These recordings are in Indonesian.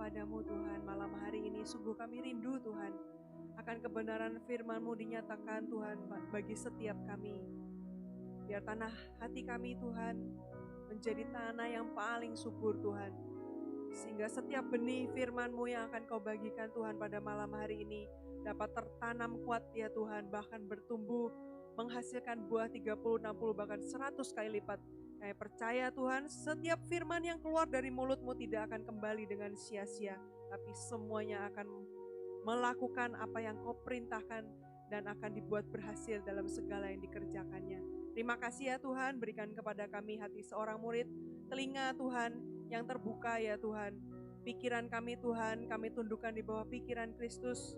kepadamu Tuhan malam hari ini. Sungguh kami rindu Tuhan akan kebenaran firman-Mu dinyatakan Tuhan bagi setiap kami. Biar tanah hati kami Tuhan menjadi tanah yang paling subur Tuhan. Sehingga setiap benih firman-Mu yang akan Kau bagikan Tuhan pada malam hari ini dapat tertanam kuat ya Tuhan, bahkan bertumbuh menghasilkan buah 30, 60, bahkan 100 kali lipat. Kami percaya Tuhan, setiap firman yang keluar dari mulut-Mu tidak akan kembali dengan sia-sia, tapi semuanya akan melakukan apa yang Kau perintahkan dan akan dibuat berhasil dalam segala yang dikerjakannya. Terima kasih ya Tuhan, berikan kepada kami hati seorang murid, telinga Tuhan yang terbuka ya Tuhan. Pikiran kami Tuhan, kami tundukkan di bawah pikiran Kristus,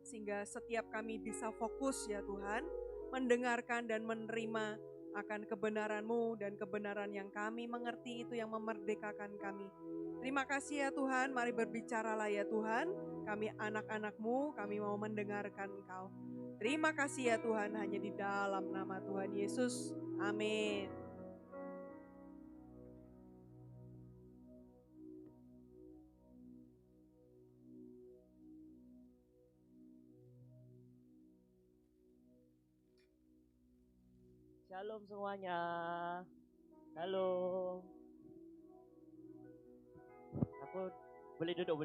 sehingga setiap kami bisa fokus ya Tuhan, mendengarkan dan menerima akan kebenaran-Mu, dan kebenaran yang kami mengerti itu yang memerdekakan kami. Terima kasih ya Tuhan, mari berbicaralah ya Tuhan, kami anak-anak-Mu, kami mau mendengarkan Engkau. Terima kasih ya Tuhan, hanya di dalam nama Tuhan Yesus, amin. Shalom semuanya. Halo. Aku boleh duduk.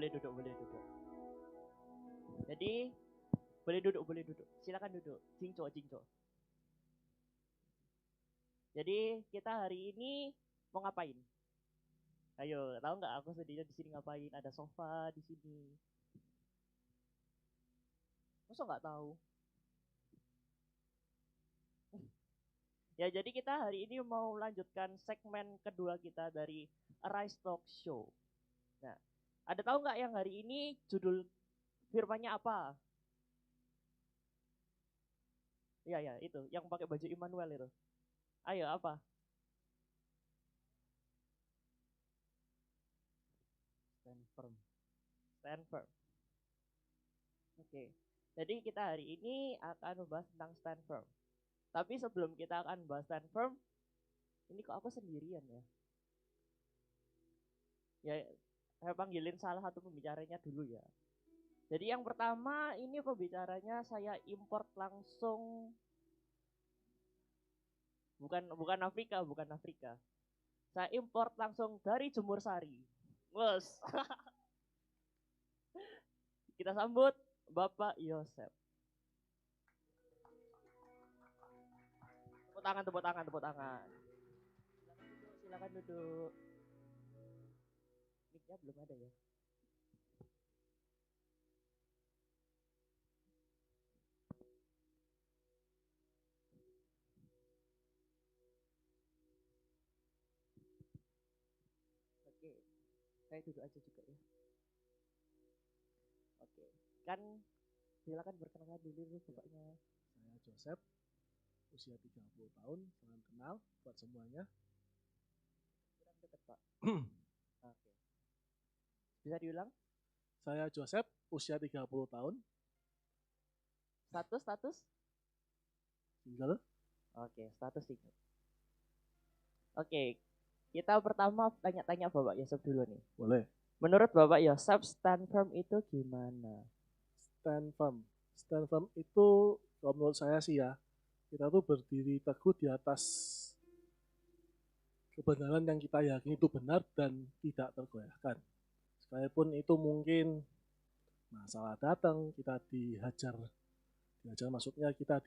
Jadi boleh duduk. Silakan duduk. Jingco. Jadi kita hari ini mau ngapain? Ayo, tahu nggak aku sendiri di sini ngapain? Ada sofa di sini. Masa nggak tahu? Ya, jadi kita hari ini mau lanjutkan segmen kedua kita dari Arise Talk Show. Nah, ada tahu nggak yang hari ini judul firmannya apa? Ya, itu yang pakai baju Immanuel itu. Ayo, apa? Stand firm. Oke. Jadi kita hari ini akan membahas tentang stand firm. Tapi sebelum kita akan bahas stand firm, ini kok aku sendirian ya? Ya, saya panggilin salah satu pembicaranya dulu ya. Jadi yang pertama ini pembicaranya saya import langsung, bukan Afrika. Saya import langsung dari Jemur Sari. Bos. Kita sambut Bapak Yosep. Tepuk tangan. Silakan duduk. Mic-nya belum ada ya. Oke, saya duduk aja juga ya. Oke, kan silakan perkenalkan dulu Bapaknya. Saya Joseph, usia 30 tahun, salam kenal buat semuanya. Kurang dekat Pak. Oke. Bisa diulang? Saya Joseph, usia 30 tahun. Status? Single. Oke, status single. Oke, kita pertama tanya-tanya Bapak Yosef dulu nih. Boleh. Menurut Bapak Yosef, stand firm itu gimana? Stand firm itu kalau menurut saya sih ya, kita tuh berdiri teguh di atas kebenaran yang kita yakini itu benar dan tidak tergoyahkan. Sekalipun itu mungkin masalah datang, kita dihajar maksudnya kita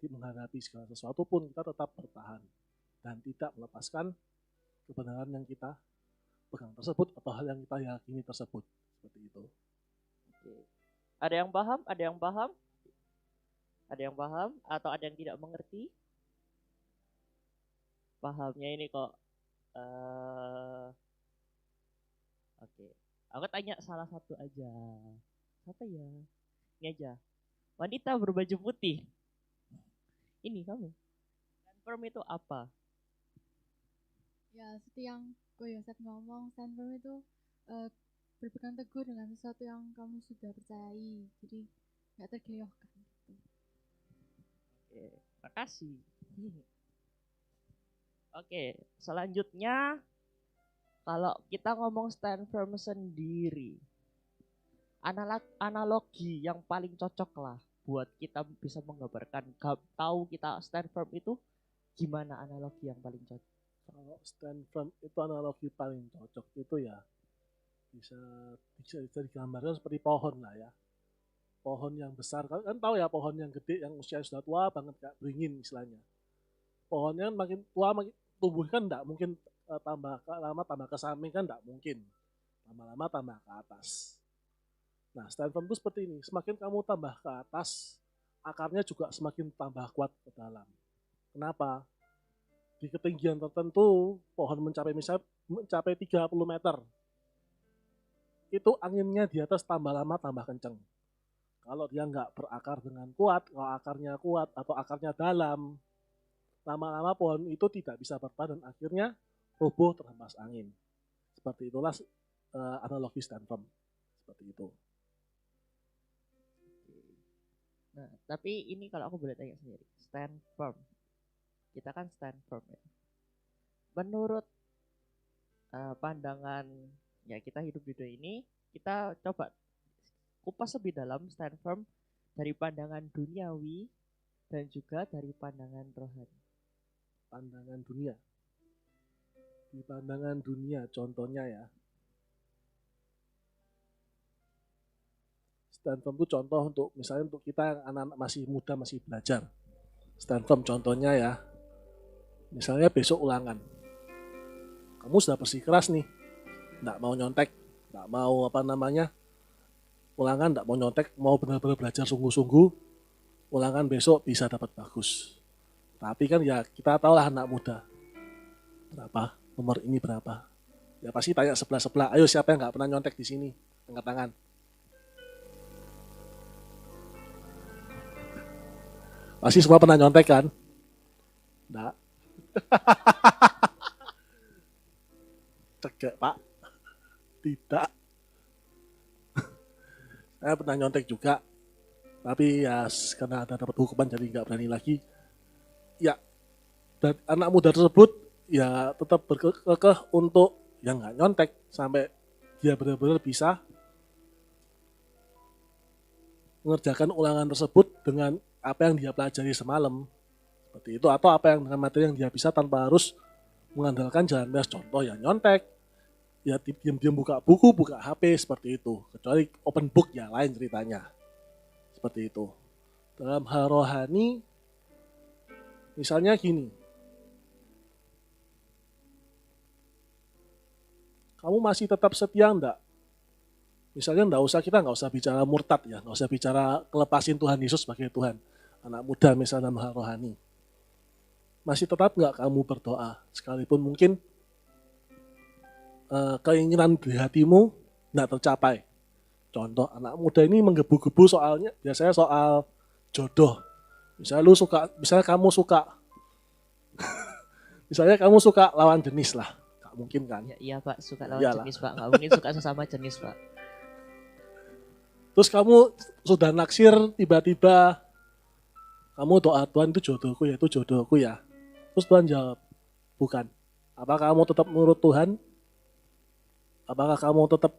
menghadapi segala sesuatu pun kita tetap bertahan dan tidak melepaskan kebenaran yang kita pegang tersebut atau hal yang kita yakini tersebut, seperti itu. Oke. Ada yang paham? Atau ada yang tidak mengerti? Pahamnya ini kok oke. Aku tanya salah satu aja. Siapa ya? Ini aja. Wanita berbaju putih. Ini kamu. Stand firm itu apa? Ya, seperti yang Yosef ngomong, stand firm itu berpegang teguh dengan sesuatu yang kamu sudah percayai. Jadi nggak tergeyohkan. Gitu. Oke, makasih. Oke, selanjutnya Kalau kita ngomong stand firm sendiri, analogi yang paling cocok lah buat kita bisa menggambarkan tahu kita stand firm itu gimana, analogi yang paling cocok. Kalau stand firm itu analogi paling cocok itu ya bisa digambarkan seperti pohon lah ya. Pohon yang besar, kan tahu ya pohon yang gede yang usia sudah tua banget kayak beringin istilahnya. Pohonnya kan makin tua makin tumbuh kan enggak mungkin tambah lama tambah ke samping kan enggak mungkin. Lama-lama tambah ke atas. Nah, stand firm itu seperti ini, semakin kamu tambah ke atas, akarnya juga semakin tambah kuat ke dalam. Kenapa? Di ketinggian tertentu, pohon mencapai 30 meter. Itu anginnya di atas tambah lama tambah kenceng. Kalau dia nggak berakar dengan kuat, kalau akarnya kuat atau akarnya dalam, lama-lama pohon itu tidak bisa bertahan dan akhirnya roboh terhempas angin. Seperti itulah analogi stand firm. Seperti itu. Nah, tapi ini kalau aku boleh tanya sendiri, stand firm. Kita kan stand firm ya. Menurut pandangan ya kita hidup di dunia ini, kita coba kupas lebih dalam stand firm dari pandangan duniawi dan juga dari pandangan rohani. Pandangan dunia. Di pandangan dunia contohnya ya. Stand firm itu contoh untuk misalnya untuk kita anak-anak masih muda masih belajar. Stand firm contohnya ya. Misalnya besok ulangan. Kamu sudah bersikeras nih. Enggak mau nyontek, enggak mau ulangan enggak mau nyontek, mau benar-benar belajar sungguh-sungguh. Ulangan besok bisa dapat bagus. Tapi kan ya kita tahu lah anak muda. Berapa? Nomor ini berapa? Ya pasti tanya sebelah-sebelah. Ayo siapa yang enggak pernah nyontek di sini? Angkat tangan. Pasti semua pernah nyontek kan? Enggak. Cegak Pak. Tidak. Saya pernah nyontek juga. Tapi ya karena ada dapat hukuman jadi nggak berani lagi. Ya, dan anak muda tersebut ya tetap berkekeh untuk yang nggak nyontek sampai dia benar-benar bisa mengerjakan ulangan tersebut dengan apa yang dia pelajari semalam. Seperti itu, atau apa yang dengan materi yang dia bisa tanpa harus mengandalkan jalan mes. Contoh ya nyontek, ya diam-diam buka buku, buka HP, seperti itu. Kecuali open book ya lain ceritanya. Seperti itu. Dalam hal rohani, misalnya gini, kamu masih tetap setia enggak? Misalnya kita nggak usah bicara murtad ya, nggak usah bicara kelepasin Tuhan Yesus sebagai Tuhan. Anak muda misalnya dalam hal rohani. Masih tetap nggak kamu berdoa? Sekalipun mungkin keinginan di hatimu nggak tercapai. Contoh, anak muda ini menggebu-gebu soalnya, biasanya soal jodoh. Misalnya kamu suka lawan jenis lah. Nggak mungkin kan? Ya, iya Pak, suka lawan jenis Pak. Nggak mungkin suka sesama jenis Pak. Terus kamu sudah naksir, tiba-tiba kamu doa Tuhan itu jodohku ya. Terus Tuhan jawab, bukan. Apakah kamu tetap menurut Tuhan? Apakah kamu tetap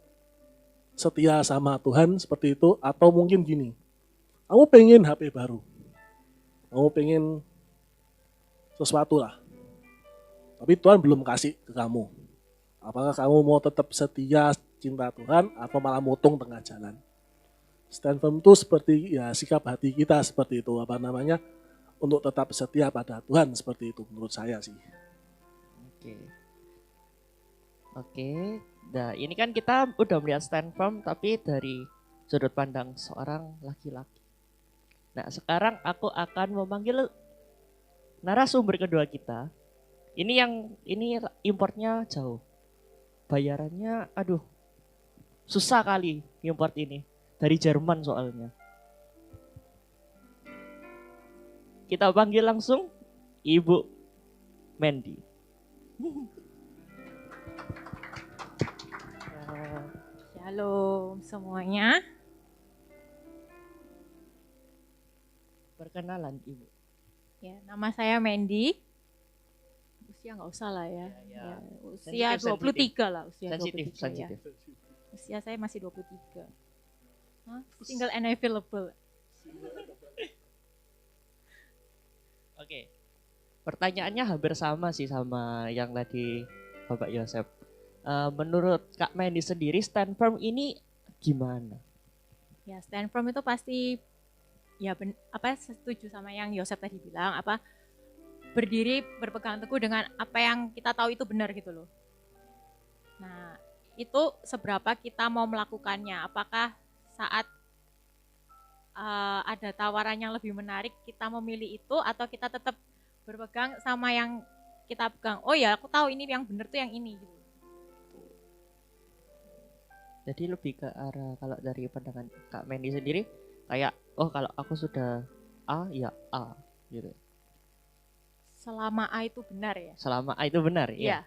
setia sama Tuhan seperti itu? Atau mungkin gini, kamu pengen HP baru. Kamu pengen sesuatu lah. Tapi Tuhan belum kasih ke kamu. Apakah kamu mau tetap setia cinta Tuhan atau malah motong tengah jalan? Stand firm itu seperti ya sikap hati kita seperti itu untuk tetap setia pada Tuhan seperti itu menurut saya sih. Oke. Nah ini kan kita udah melihat stand firm tapi dari sudut pandang seorang laki-laki. Nah sekarang aku akan memanggil narasumber kedua kita. Ini importnya jauh. Bayarannya susah kali import ini. Dari Jerman soalnya. Kita panggil langsung Ibu Mandy. Shalom semuanya. Perkenalan Ibu. Ya, nama saya Mandy. usia nggak usah lah ya. Ya. Ya, usia Sensitif, 23 lah, usia Sensitif, 23 ya. sensitif. Usia saya masih 23. Hah? Single and available. Oke. Pertanyaannya hampir sama sih sama yang tadi Bapak Yosep. Menurut Kak Mandy sendiri stand firm ini gimana? Ya, stand firm itu pasti ya setuju sama yang Yosep tadi bilang, berdiri berpegang teguh dengan apa yang kita tahu itu benar gitu loh. Nah, itu seberapa kita mau melakukannya. Apakah saat ada tawaran yang lebih menarik kita memilih itu, atau kita tetap berpegang sama yang kita pegang. Oh ya, aku tahu ini yang benar tuh yang ini gitu. Jadi lebih ke arah, kalau dari pandangan Kak Mandy sendiri kayak kalau aku sudah A ya A gitu. Selama A itu benar ya. Selama A itu benar ya. Iya.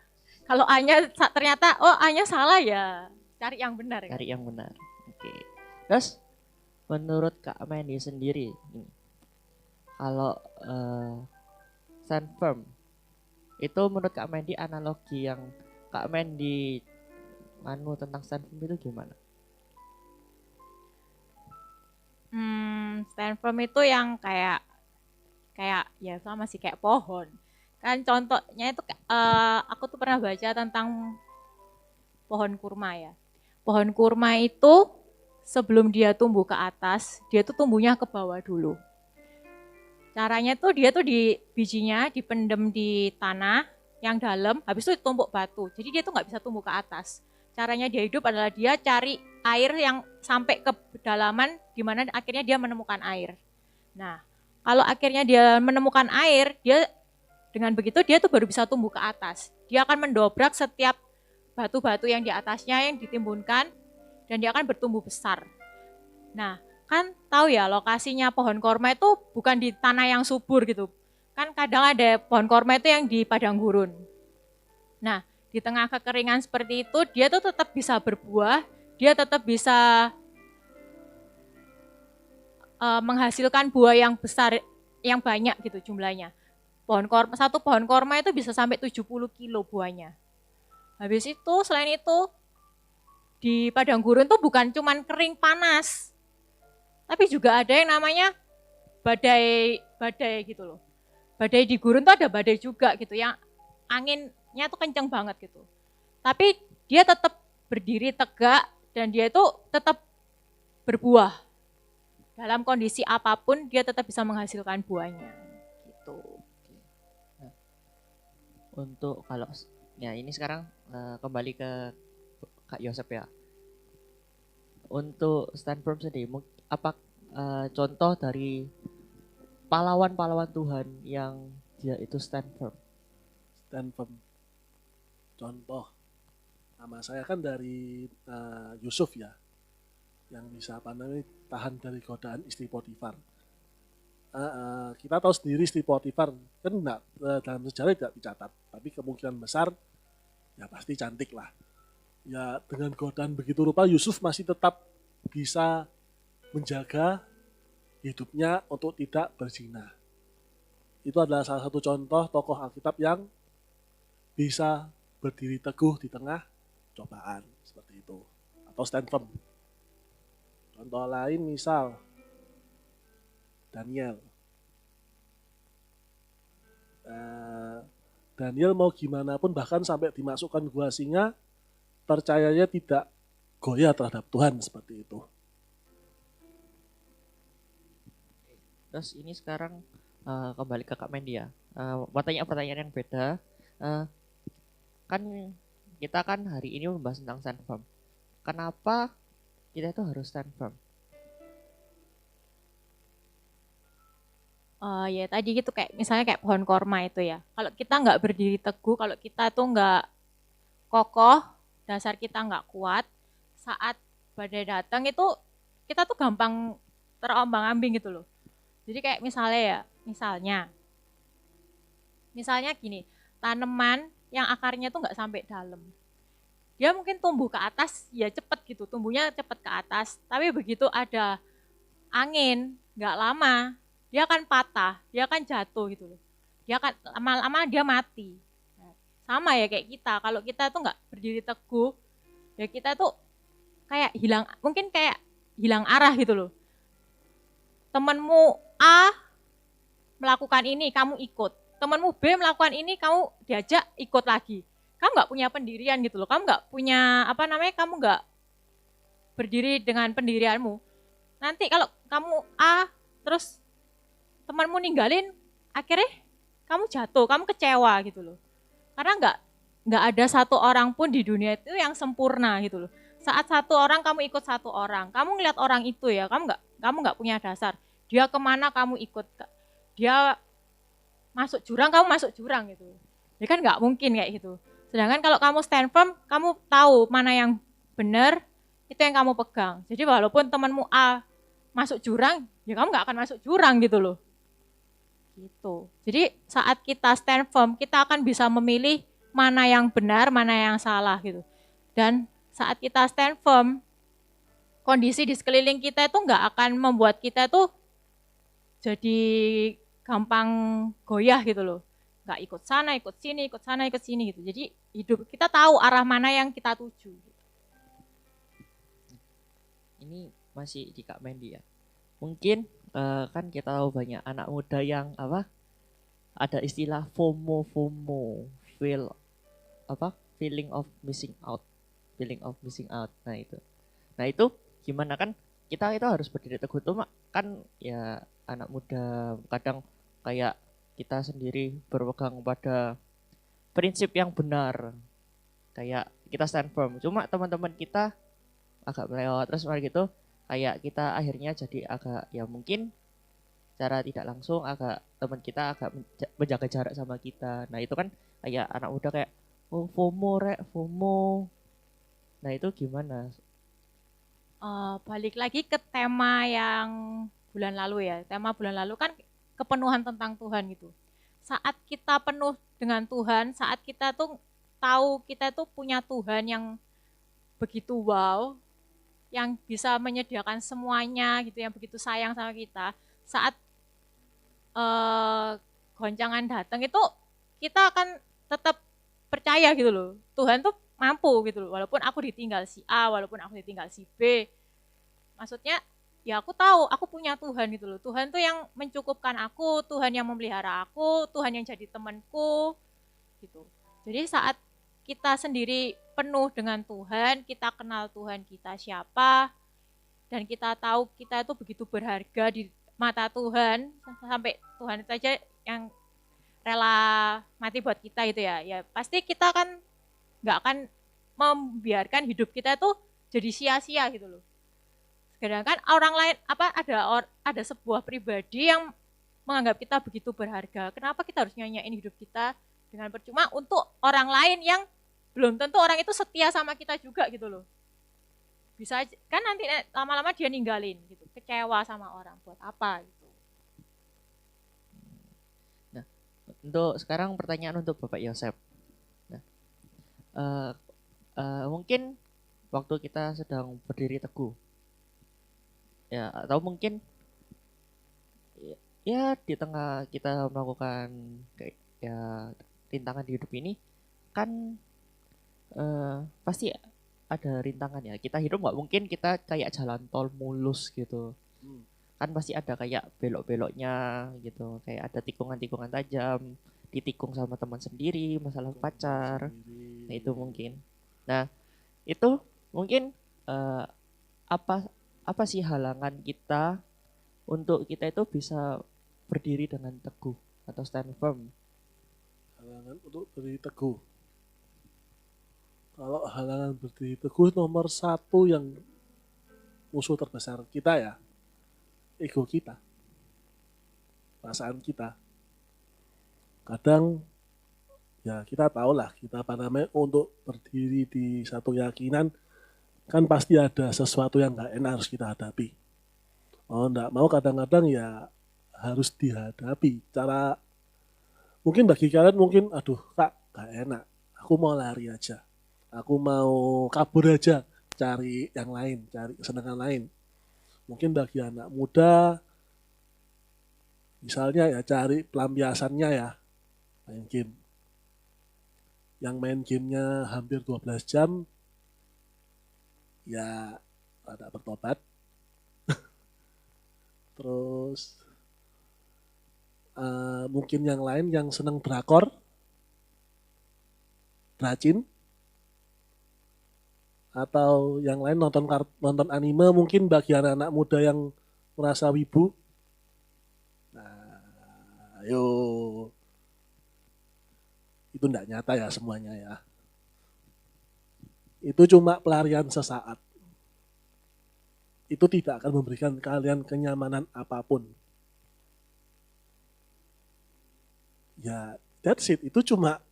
Kalau A-nya ternyata A-nya salah ya cari yang benar. Cari yang benar. Oke. Terus menurut Kak Mandy sendiri ini, kalau stand firm itu menurut Kak Mandy, analogi yang Kak Mandy tentang stand firm itu gimana? Stand firm itu yang kayak ya sama sih kayak pohon. Kan contohnya itu aku tuh pernah baca tentang pohon kurma ya. Pohon kurma itu sebelum dia tumbuh ke atas, dia tuh tumbuhnya ke bawah dulu. Caranya tuh dia tuh bijinya dipendem di tanah yang dalam, habis itu ditumpuk batu. Jadi dia tuh nggak bisa tumbuh ke atas. Caranya dia hidup adalah dia cari air yang sampai ke kedalaman, di mana akhirnya dia menemukan air. Nah, kalau akhirnya dia menemukan air, dia dengan begitu dia tuh baru bisa tumbuh ke atas. Dia akan mendobrak setiap batu-batu yang di atasnya yang ditimbunkan, dan dia akan bertumbuh besar. Nah, kan tahu ya lokasinya pohon korma itu bukan di tanah yang subur gitu. Kan kadang ada pohon korma itu yang di padang gurun. Nah, di tengah kekeringan seperti itu, dia tuh tetap bisa berbuah, dia tetap bisa menghasilkan buah yang besar, yang banyak gitu jumlahnya. Satu pohon korma itu bisa sampai 70 kilo buahnya. Habis itu, selain itu, di padang gurun tuh bukan cuman kering panas, tapi juga ada yang namanya badai gitu loh. Badai di gurun tuh ada badai juga gitu, yang anginnya tuh kenceng banget gitu. Tapi dia tetap berdiri tegak dan dia itu tetap berbuah. Dalam kondisi apapun dia tetap bisa menghasilkan buahnya gitu. Nah, untuk kalau ya ini sekarang kembali ke Kak Yosep ya. Untuk stand firm sendiri, apa contoh dari pahlawan-pahlawan Tuhan yang dia itu stand firm? Stand firm. Contoh, nama saya kan dari Yusuf ya, yang bisa tahan dari godaan istri Potifar. Kita tahu sendiri istri Potifar kan dalam sejarah tidak dicatat, tapi kemungkinan besar ya pasti cantik lah. Ya dengan godaan begitu rupa Yusuf masih tetap bisa menjaga hidupnya untuk tidak berzina. Itu adalah salah satu contoh tokoh Alkitab yang bisa berdiri teguh di tengah cobaan seperti itu, atau stand firm. Contoh lain misal Daniel. Daniel mau gimana pun, bahkan sampai dimasukkan gua singa, percayanya tidak goyah terhadap Tuhan seperti itu. Terus ini sekarang kembali ke Kak Mandy ya. Mau tanya pertanyaan yang beda. Kan kita kan hari ini membahas tentang stand firm. Kenapa kita itu harus stand firm? Ya tadi gitu, kayak misalnya kayak pohon korma itu ya. Kalau kita nggak berdiri teguh, kalau kita tuh nggak kokoh, dasar kita nggak kuat, saat badai datang itu kita tuh gampang terombang-ambing gitu loh. Jadi kayak misalnya gini, tanaman yang akarnya tuh nggak sampai dalam. Dia mungkin tumbuh ke atas, ya cepet gitu, tumbuhnya cepet ke atas. Tapi begitu ada angin, nggak lama, dia akan patah, dia akan jatuh gitu loh. Dia akan lama-lama dia mati. Nah, sama ya kayak kita. Kalau kita tuh nggak berdiri teguh, ya kita tuh kayak mungkin kayak hilang arah gitu loh. Temenmu A melakukan ini, kamu ikut. Temenmu B melakukan ini, kamu diajak ikut lagi. Kamu nggak punya pendirian gitu loh. Kamu nggak punya kamu nggak berdiri dengan pendirianmu. Nanti kalau kamu A, terus temanmu ninggalin, akhirnya kamu jatuh, kamu kecewa gitu loh. Karena nggak ada satu orang pun di dunia itu yang sempurna gitu loh. Saat satu orang kamu ikut satu orang, kamu ngeliat orang itu ya, kamu nggak punya dasar. Dia kemana kamu ikut, dia masuk jurang, kamu masuk jurang gitu. Ya kan nggak mungkin kayak gitu. Sedangkan kalau kamu stand firm, kamu tahu mana yang benar, itu yang kamu pegang. Jadi walaupun temanmu A masuk jurang, ya kamu nggak akan masuk jurang gitu loh. Gitu. Jadi saat kita stand firm, kita akan bisa memilih mana yang benar, mana yang salah gitu. Dan saat kita stand firm, kondisi di sekeliling kita itu nggak akan membuat kita itu jadi gampang goyah gitu loh. Nggak ikut sana, ikut sini, ikut sana, ikut sini gitu. Jadi hidup kita tahu arah mana yang kita tuju. Ini masih di Kak Mendy ya. Mungkin kan kita tahu banyak anak muda yang ada istilah FOMO, feeling of missing out. Nah itu gimana kan kita itu harus berdiri teguh tuh kan ya anak muda kadang kayak kita sendiri berpegang pada prinsip yang benar, kayak kita stand firm. Cuma teman-teman kita agak melewat terus gitu, kayak kita akhirnya jadi agak ya mungkin secara tidak langsung teman kita agak menjaga jarak sama kita. Nah itu kan kayak anak muda kayak FOMO. Nah itu gimana? Balik lagi ke tema yang bulan lalu ya. Tema bulan lalu kan kepenuhan tentang Tuhan gitu. Saat kita penuh dengan Tuhan, saat kita tuh tahu kita tuh punya Tuhan yang begitu wow, yang bisa menyediakan semuanya gitu, yang begitu sayang sama kita. Saat goncangan datang itu kita akan tetap percaya gitu loh. Tuhan tuh mampu gitu loh. Walaupun aku ditinggal si A, walaupun aku ditinggal si B. Maksudnya ya aku tahu aku punya Tuhan gitu loh. Tuhan tuh yang mencukupkan aku, Tuhan yang memelihara aku, Tuhan yang jadi temanku gitu. Jadi saat kita sendiri penuh dengan Tuhan, kita kenal Tuhan kita siapa, dan kita tahu kita itu begitu berharga di mata Tuhan, sampai Tuhan itu aja yang rela mati buat kita itu ya. Ya pasti kita kan nggak akan membiarkan hidup kita tuh jadi sia-sia gitu loh. Sedangkan orang lain ada sebuah pribadi yang menganggap kita begitu berharga. Kenapa kita harus nyanyain hidup kita dengan percuma untuk orang lain yang belum tentu orang itu setia sama kita juga gitu loh. Bisa kan nanti lama-lama dia ninggalin gitu, kecewa sama orang, buat apa gitu. Nah, untuk sekarang pertanyaan untuk Bapak Yosef. Nah, mungkin waktu kita sedang berdiri teguh, ya atau mungkin ya di tengah kita melakukan kayak ya rintangan di hidup ini kan pasti ada rintangan ya. Kita hidup nggak mungkin kita kayak jalan tol mulus gitu. Kan pasti ada kayak belok-beloknya gitu. Kayak ada tikungan-tikungan tajam, ditikung sama teman sendiri, masalah pacar. Nah itu mungkin. Nah itu mungkin apa sih halangan kita untuk kita itu bisa berdiri dengan teguh atau stand firm? Halangan untuk berdiri teguh. Kalau halangan berdiri teguh nomor satu yang musuh terbesar kita ya, ego kita, perasaan kita. Kadang ya kita tahu lah kita untuk berdiri di satu keyakinan kan pasti ada sesuatu yang nggak enak harus kita hadapi. Oh enggak mau kadang-kadang ya harus dihadapi. Cara mungkin bagi kalian mungkin aduh kak nggak enak, aku mau lari aja. Aku mau kabur aja, cari yang lain, cari kesenangan lain. Mungkin bagi anak muda, misalnya ya cari pelampiasannya ya, main game. yang main gamenya hampir 12 jam, ya rada bertobat. Terus mungkin yang lain yang seneng drakor, dracin, atau yang lain nonton anime, mungkin bagi anak-anak muda yang merasa wibu. Nah, ayo, itu enggak nyata ya semuanya ya. Itu cuma pelarian sesaat. Itu tidak akan memberikan kalian kenyamanan apapun. Ya, that's it. Itu cuma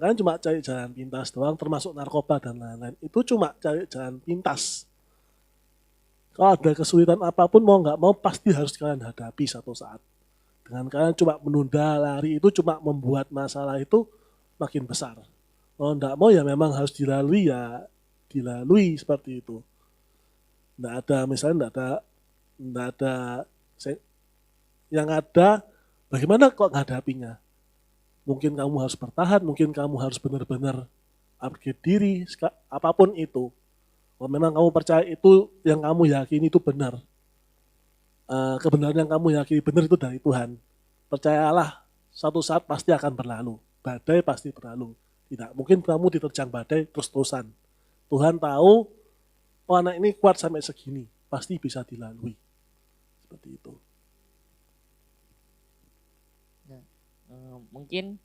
kan cuma cari jalan pintas doang, termasuk narkoba dan lain-lain. Itu cuma cari jalan pintas. Kalau ada kesulitan apapun, mau nggak mau pasti harus kalian hadapi satu saat. Dengan kalian cuma menunda lari, itu cuma membuat masalah itu makin besar. Kalau nggak mau ya memang harus dilalui, ya dilalui seperti itu. Nggak ada, misalnya nggak ada yang ada bagaimana kok menghadapinya. Mungkin kamu harus bertahan, mungkin kamu harus benar-benar upgrade diri, apapun itu. Kalau memang kamu percaya itu, yang kamu yakini itu benar, kebenaran yang kamu yakini benar itu dari Tuhan, percayalah, satu saat pasti akan berlalu. Badai pasti berlalu. Tidak mungkin kamu diterjang badai terus-terusan. Tuhan tahu, oh anak ini kuat sampai segini, pasti bisa dilalui. Seperti itu. Mungkin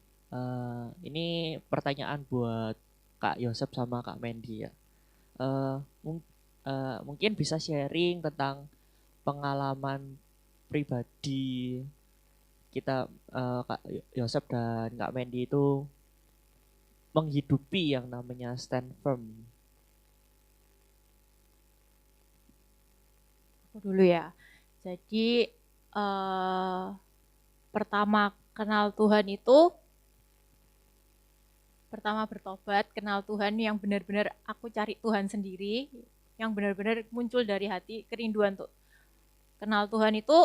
ini pertanyaan buat Kak Yosep sama Kak Mendy ya. Mungkin bisa sharing tentang pengalaman pribadi kita, Kak Yosep dan Kak Mendy itu menghidupi yang namanya stand firm. Aku dulu ya. Jadi pertama kenal Tuhan itu, pertama bertobat, kenal Tuhan yang benar-benar aku cari Tuhan sendiri, yang benar-benar muncul dari hati kerinduan untuk kenal Tuhan itu,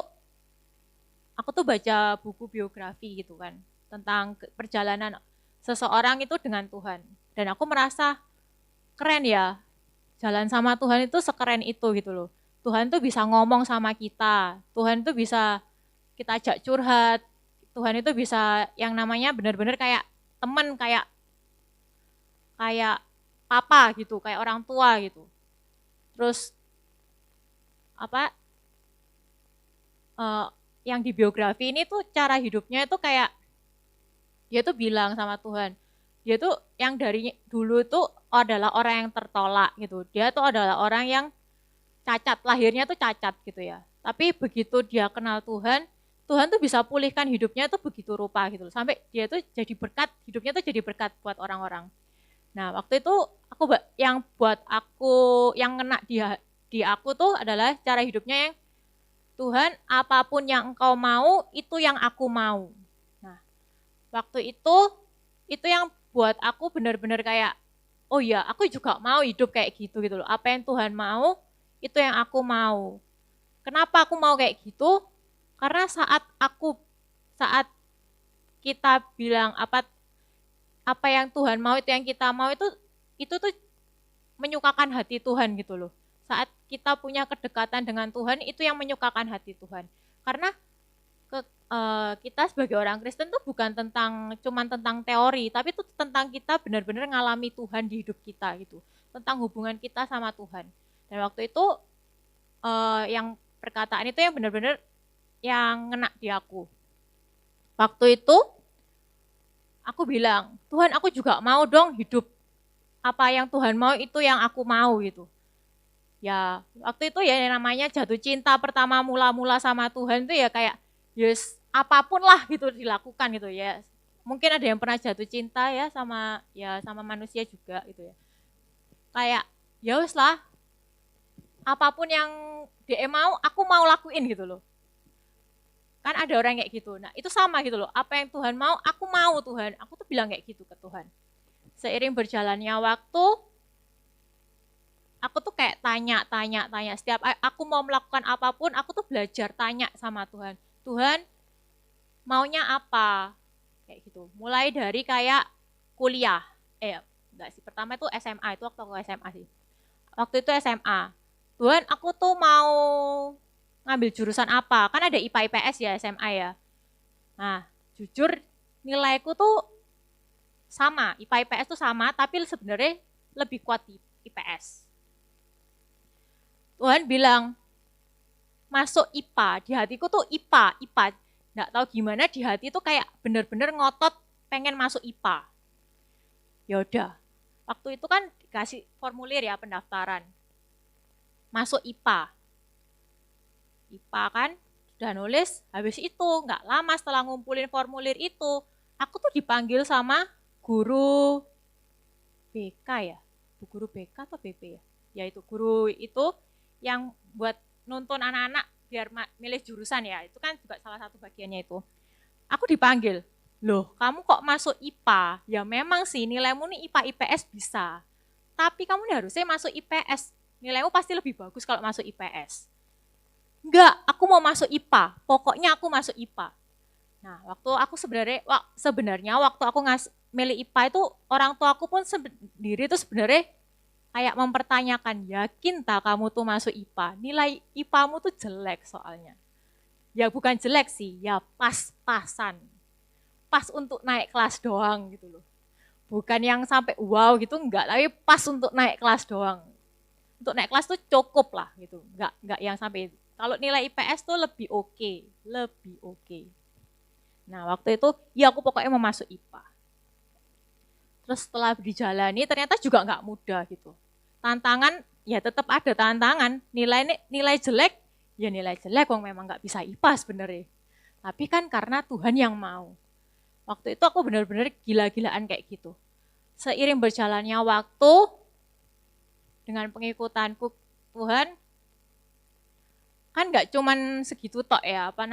aku tuh baca buku biografi gitu kan, tentang perjalanan seseorang itu dengan Tuhan. Dan aku merasa keren ya, jalan sama Tuhan itu sekeren itu gitu loh. Tuhan tuh bisa ngomong sama kita, Tuhan tuh bisa kita ajak curhat, Tuhan itu bisa yang namanya benar-benar kayak teman, kayak papa gitu, kayak orang tua gitu. Terus yang di biografi ini tuh cara hidupnya itu kayak dia tuh bilang sama Tuhan, dia tuh yang dari dulu tuh adalah orang yang tertolak gitu. Dia tuh adalah orang yang cacat, lahirnya tuh cacat gitu ya. Tapi begitu dia kenal Tuhan, Tuhan tuh bisa pulihkan hidupnya tuh begitu rupa gitu. Sampai dia tuh jadi berkat, hidupnya tuh jadi berkat buat orang-orang. Nah, waktu itu yang buat aku, yang ngena di aku tuh adalah cara hidupnya yang Tuhan, apapun yang engkau mau, itu yang aku mau. Nah, waktu itu yang buat aku benar-benar kayak, oh ya, aku juga mau hidup kayak gitu loh. Apa yang Tuhan mau, itu yang aku mau. Kenapa aku mau kayak gitu? Karena saat kita bilang apa yang Tuhan mau itu yang kita mau, itu tuh menyukakan hati Tuhan gitu loh. Saat kita punya kedekatan dengan Tuhan, itu yang menyukakan hati Tuhan. Karena kita sebagai orang Kristen tuh bukan cuman tentang teori, tapi itu tentang kita benar-benar ngalami Tuhan di hidup kita gitu. Tentang hubungan kita sama Tuhan. Dan waktu itu yang perkataan itu yang benar-benar yang ngena di aku. Waktu itu aku bilang, Tuhan aku juga mau dong hidup apa yang Tuhan mau itu yang aku mau gitu. Ya waktu itu ya namanya jatuh cinta pertama mula-mula sama Tuhan itu ya kayak yes apapun lah gitu dilakukan gitu ya. Mungkin ada yang pernah jatuh cinta ya sama manusia juga gitu ya. Kayak ya wes lah, apapun yang dia mau aku mau lakuin gitu loh. Kan ada orang kayak gitu. Nah itu sama gitu loh. Apa yang Tuhan mau, aku mau Tuhan. Aku tuh bilang kayak gitu ke Tuhan. Seiring berjalannya waktu, aku tuh kayak tanya. Setiap aku mau melakukan apapun, aku tuh belajar tanya sama Tuhan. Tuhan, maunya apa? kayak gitu. Mulai dari kayak kuliah, enggak sih, pertama itu SMA, itu waktu aku SMA sih. Waktu itu SMA, Tuhan aku tuh mau ngambil jurusan apa, kan ada IPA IPS ya SMA ya. Nah, jujur nilaiku tuh sama, IPA IPS tuh sama, tapi sebenarnya lebih kuat di IPS. Tuhan bilang, masuk IPA, di hatiku tuh IPA. Nggak tahu gimana di hati tuh kayak bener-bener ngotot pengen masuk IPA. Ya udah, waktu itu kan dikasih formulir ya pendaftaran. Masuk IPA. IPA kan udah nulis, habis itu nggak lama setelah ngumpulin formulir itu, aku tuh dipanggil sama guru BK ya, guru BK atau BP ya? Ya itu guru itu yang buat nuntun anak-anak biar milih jurusan ya, itu kan juga salah satu bagiannya itu. Aku dipanggil, loh kamu kok masuk IPA? Ya memang sih nilaimu nih IPA IPS bisa, tapi kamu nih harusnya masuk IPS, nilaimu pasti lebih bagus kalau masuk IPS. Enggak, aku mau masuk IPA, pokoknya aku masuk IPA. Nah, waktu aku sebenarnya waktu aku milih IPA itu orang tua aku pun sendiri tuh sebenarnya kayak mempertanyakan, yakin tak kamu tuh masuk IPA? Nilai IPA-mu tuh jelek soalnya. Ya bukan jelek sih, ya pas-pasan. Pas untuk naik kelas doang gitu loh. Bukan yang sampai wow gitu enggak, tapi pas untuk naik kelas doang. Untuk naik kelas tuh cukup lah gitu, enggak yang sampai. Kalau nilai IPS tuh lebih oke. Nah waktu itu, ya aku pokoknya mau masuk IPA. Terus setelah dijalani ternyata juga enggak mudah gitu. Tantangan, ya tetap ada tantangan. Nilai jelek, ya nilai jelek, wong memang enggak bisa IPA sebenarnya. Tapi kan karena Tuhan yang mau. Waktu itu aku benar-benar gila-gilaan kayak gitu. Seiring berjalannya waktu, dengan pengikutanku Tuhan, kan nggak cuman segitu tok ya, kan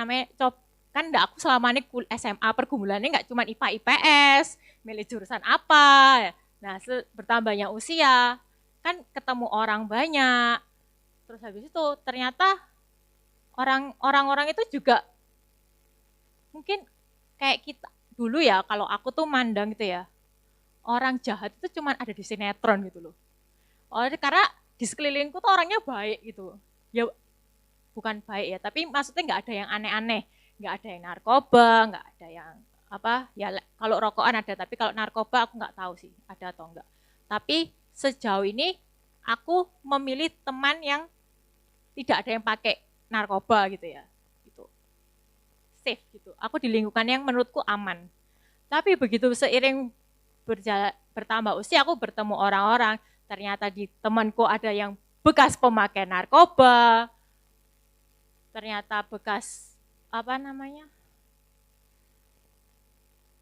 enggak aku selama ini SMA pergumulannya nggak cuman IPA IPS, milih jurusan apa. Nah, bertambahnya usia, kan ketemu orang banyak. Terus habis itu ternyata orang-orang itu juga mungkin kayak kita dulu ya, kalau aku tuh mandang gitu ya, orang jahat itu cuman ada di sinetron gitu loh. Karena di sekelilingku tuh orangnya baik gitu. Ya bukan baik ya, tapi maksudnya nggak ada yang aneh-aneh, nggak ada yang narkoba, nggak ada yang apa ya, kalau rokokan ada, tapi kalau narkoba aku nggak tahu sih ada atau enggak. Tapi sejauh ini aku memilih teman yang tidak ada yang pakai narkoba gitu ya, gitu, safe gitu. Aku di lingkungan yang menurutku aman. Tapi begitu seiring bertambah usia, aku bertemu orang-orang, ternyata di temanku ada yang bekas pemakai narkoba, ternyata bekas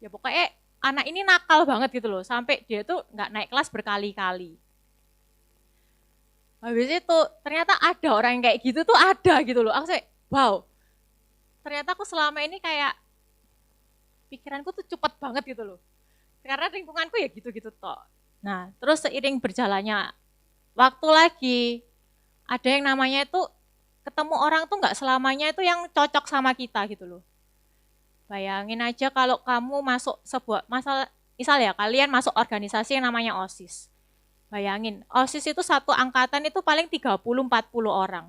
ya pokoknya anak ini nakal banget gitu loh, sampai dia tuh nggak naik kelas berkali-kali. Habis itu ternyata ada orang yang kayak gitu tuh ada gitu loh. Aku kayak wow, ternyata aku selama ini kayak pikiranku tuh cepet banget gitu loh, karena lingkunganku ya gitu-gitu toh. Nah terus seiring berjalannya waktu lagi, ada yang namanya itu ketemu orang tuh nggak selamanya itu yang cocok sama kita gitu loh. Bayangin aja kalau kamu masuk sebuah misal ya kalian masuk organisasi yang namanya OSIS. Bayangin, OSIS itu satu angkatan itu paling 30-40 orang.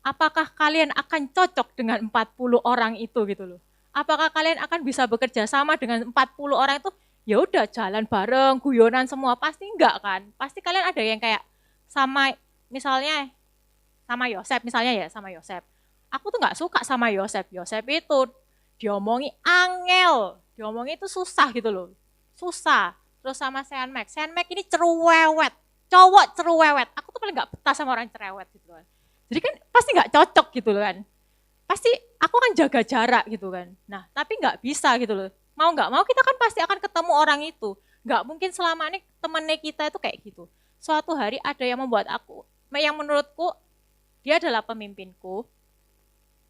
Apakah kalian akan cocok dengan 40 orang itu gitu loh? Apakah kalian akan bisa bekerja sama dengan 40 orang itu? Ya udah jalan bareng, guyonan semua, pasti enggak kan? Pasti kalian ada yang kayak sama misalnya sama Yosep misalnya ya, sama Yosep. Aku tuh nggak suka sama Yosep. Yosep itu diomongi angel, diomongi itu susah gitu loh, susah. Terus sama Senmek ini cerewet, cowok cerewet. Aku tuh paling nggak betah sama orang cerewet gitu kan. Jadi kan pasti nggak cocok gitu loh kan. Pasti aku kan jaga jarak gitu kan. Nah tapi nggak bisa gitu loh. Mau nggak mau kita kan pasti akan ketemu orang itu. Nggak mungkin selama ini temennya kita itu kayak gitu. Suatu hari ada yang membuat aku, yang menurutku dia adalah pemimpinku,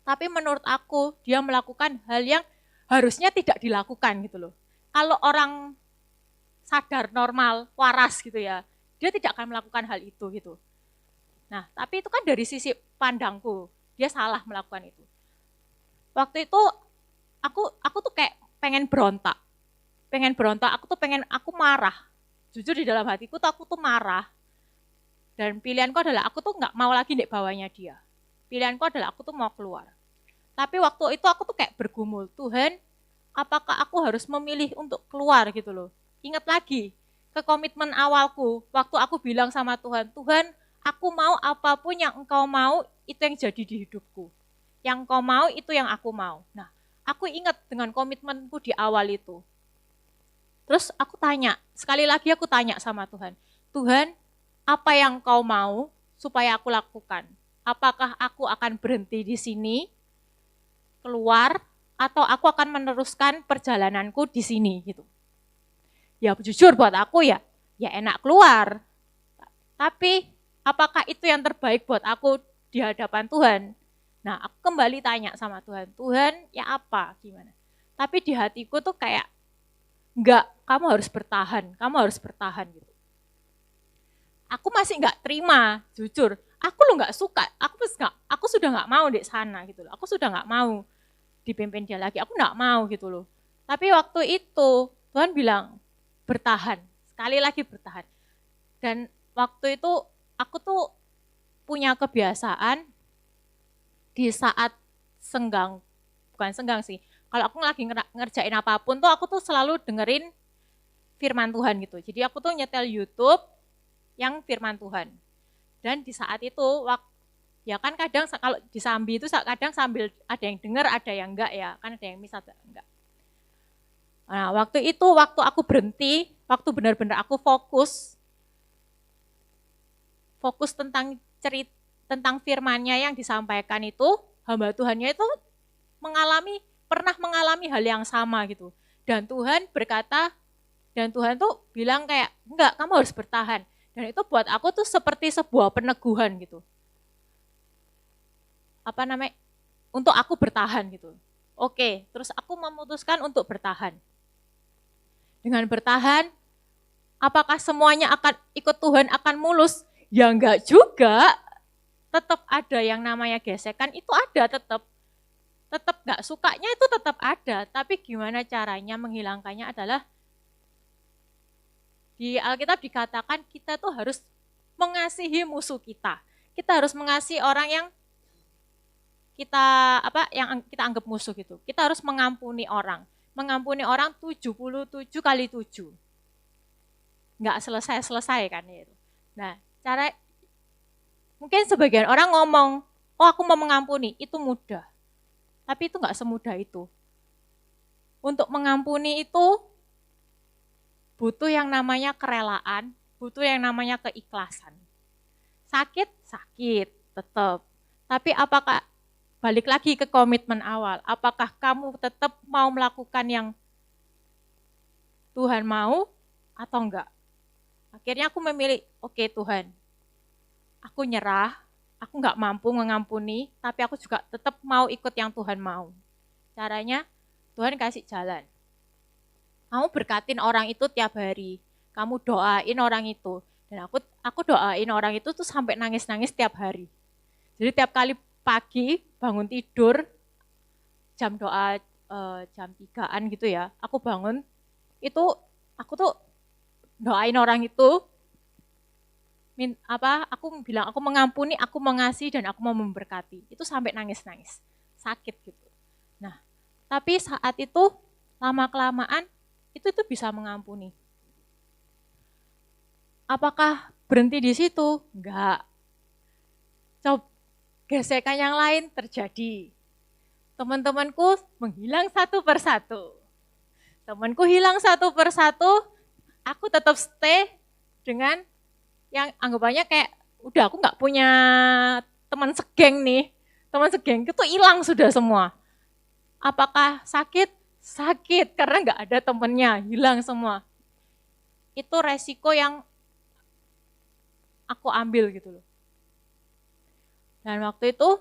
tapi menurut aku dia melakukan hal yang harusnya tidak dilakukan gitu loh. Kalau orang sadar, normal, waras gitu ya, dia tidak akan melakukan hal itu gitu. Nah, tapi itu kan dari sisi pandangku, dia salah melakukan itu. Waktu itu aku tuh kayak pengen berontak. pengen berontak, aku marah. Jujur di dalam hatiku tuh aku tuh marah. Dan pilihanku adalah aku tuh nggak mau lagi di bawahnya dia. Pilihanku adalah aku tuh mau keluar. Tapi waktu itu aku tuh kayak bergumul, Tuhan, apakah aku harus memilih untuk keluar gitu loh. Ingat lagi ke komitmen awalku, waktu aku bilang sama Tuhan, Tuhan, aku mau apapun yang Engkau mau, itu yang jadi di hidupku. Yang Engkau mau, itu yang aku mau. Nah, aku ingat dengan komitmenku di awal itu. Terus aku tanya, sekali lagi aku tanya sama Tuhan, Tuhan, apa yang Kau mau supaya aku lakukan? Apakah aku akan berhenti di sini, keluar, atau aku akan meneruskan perjalananku di sini gitu. Ya jujur buat aku ya enak keluar. Tapi apakah itu yang terbaik buat aku di hadapan Tuhan? Nah, aku kembali tanya sama Tuhan, Tuhan ya apa, gimana? Tapi di hatiku tuh kayak, enggak, kamu harus bertahan gitu. Aku masih enggak terima, jujur. Aku lo enggak suka, aku sudah enggak mau di sana gitu loh. Aku sudah enggak mau dipimpin dia lagi, aku enggak mau gitu loh. Tapi waktu itu Tuhan bilang, bertahan, sekali lagi bertahan. Dan waktu itu aku tuh punya kebiasaan di saat senggang, bukan senggang sih, kalau aku lagi ngerjain apapun tuh aku tuh selalu dengerin firman Tuhan gitu. Jadi aku tuh nyetel YouTube yang firman Tuhan. Dan di saat itu, ya kan kadang kalau di Sambi itu kadang sambil ada yang dengar, ada yang enggak ya, kan ada yang misal enggak. Nah, waktu itu, waktu aku berhenti, waktu benar-benar aku fokus tentang firman-Nya yang disampaikan itu, hamba Tuhannya itu pernah mengalami hal yang sama gitu. Dan Tuhan berkata, dan Tuhan tuh bilang kayak, enggak, kamu harus bertahan. Dan itu buat aku tuh seperti sebuah peneguhan gitu. Untuk aku bertahan gitu. Oke, terus aku memutuskan untuk bertahan. Dengan bertahan, apakah semuanya akan ikut Tuhan akan mulus? Ya enggak juga. Tetap ada yang namanya gesekan, itu ada tetap. Tetap enggak sukanya itu tetap ada. Tapi gimana caranya menghilangkannya adalah di Alkitab dikatakan kita tuh harus mengasihi musuh kita. Kita harus mengasihi orang yang kita anggap musuh gitu. Kita harus mengampuni orang. Mengampuni orang 77 kali 7. Enggak selesai-selesai kan itu. Nah, mungkin sebagian orang ngomong, oh aku mau mengampuni, itu mudah. Tapi itu enggak semudah itu. Untuk mengampuni itu butuh yang namanya kerelaan, butuh yang namanya keikhlasan. Sakit tetap. Tapi apakah balik lagi ke komitmen awal, apakah kamu tetap mau melakukan yang Tuhan mau atau enggak? Akhirnya aku memilih, oke Tuhan, aku nyerah, aku enggak mampu mengampuni, tapi aku juga tetap mau ikut yang Tuhan mau. Caranya, Tuhan kasih jalan. Kamu berkatin orang itu tiap hari, kamu doain orang itu. Dan aku doain orang itu tuh sampai nangis-nangis tiap hari. Jadi tiap kali pagi bangun tidur, jam doa jam 3-an gitu ya, aku bangun, itu aku tuh doain orang itu, aku bilang aku mengampuni, aku mengasihi, dan aku mau memberkati. Itu sampai nangis-nangis, sakit gitu. Nah, tapi saat itu lama-kelamaan itu bisa mengampuni. Apakah berhenti di situ? Enggak. Coba gesekan yang lain terjadi. Teman-temanku menghilang satu persatu. Temanku hilang satu persatu, aku tetap stay dengan yang anggapannya kayak, udah aku nggak punya teman segeng nih. Teman segeng itu hilang sudah semua. Apakah sakit? Sakit, karena nggak ada temennya, hilang semua. Itu resiko yang aku ambil gitu loh. Dan waktu itu,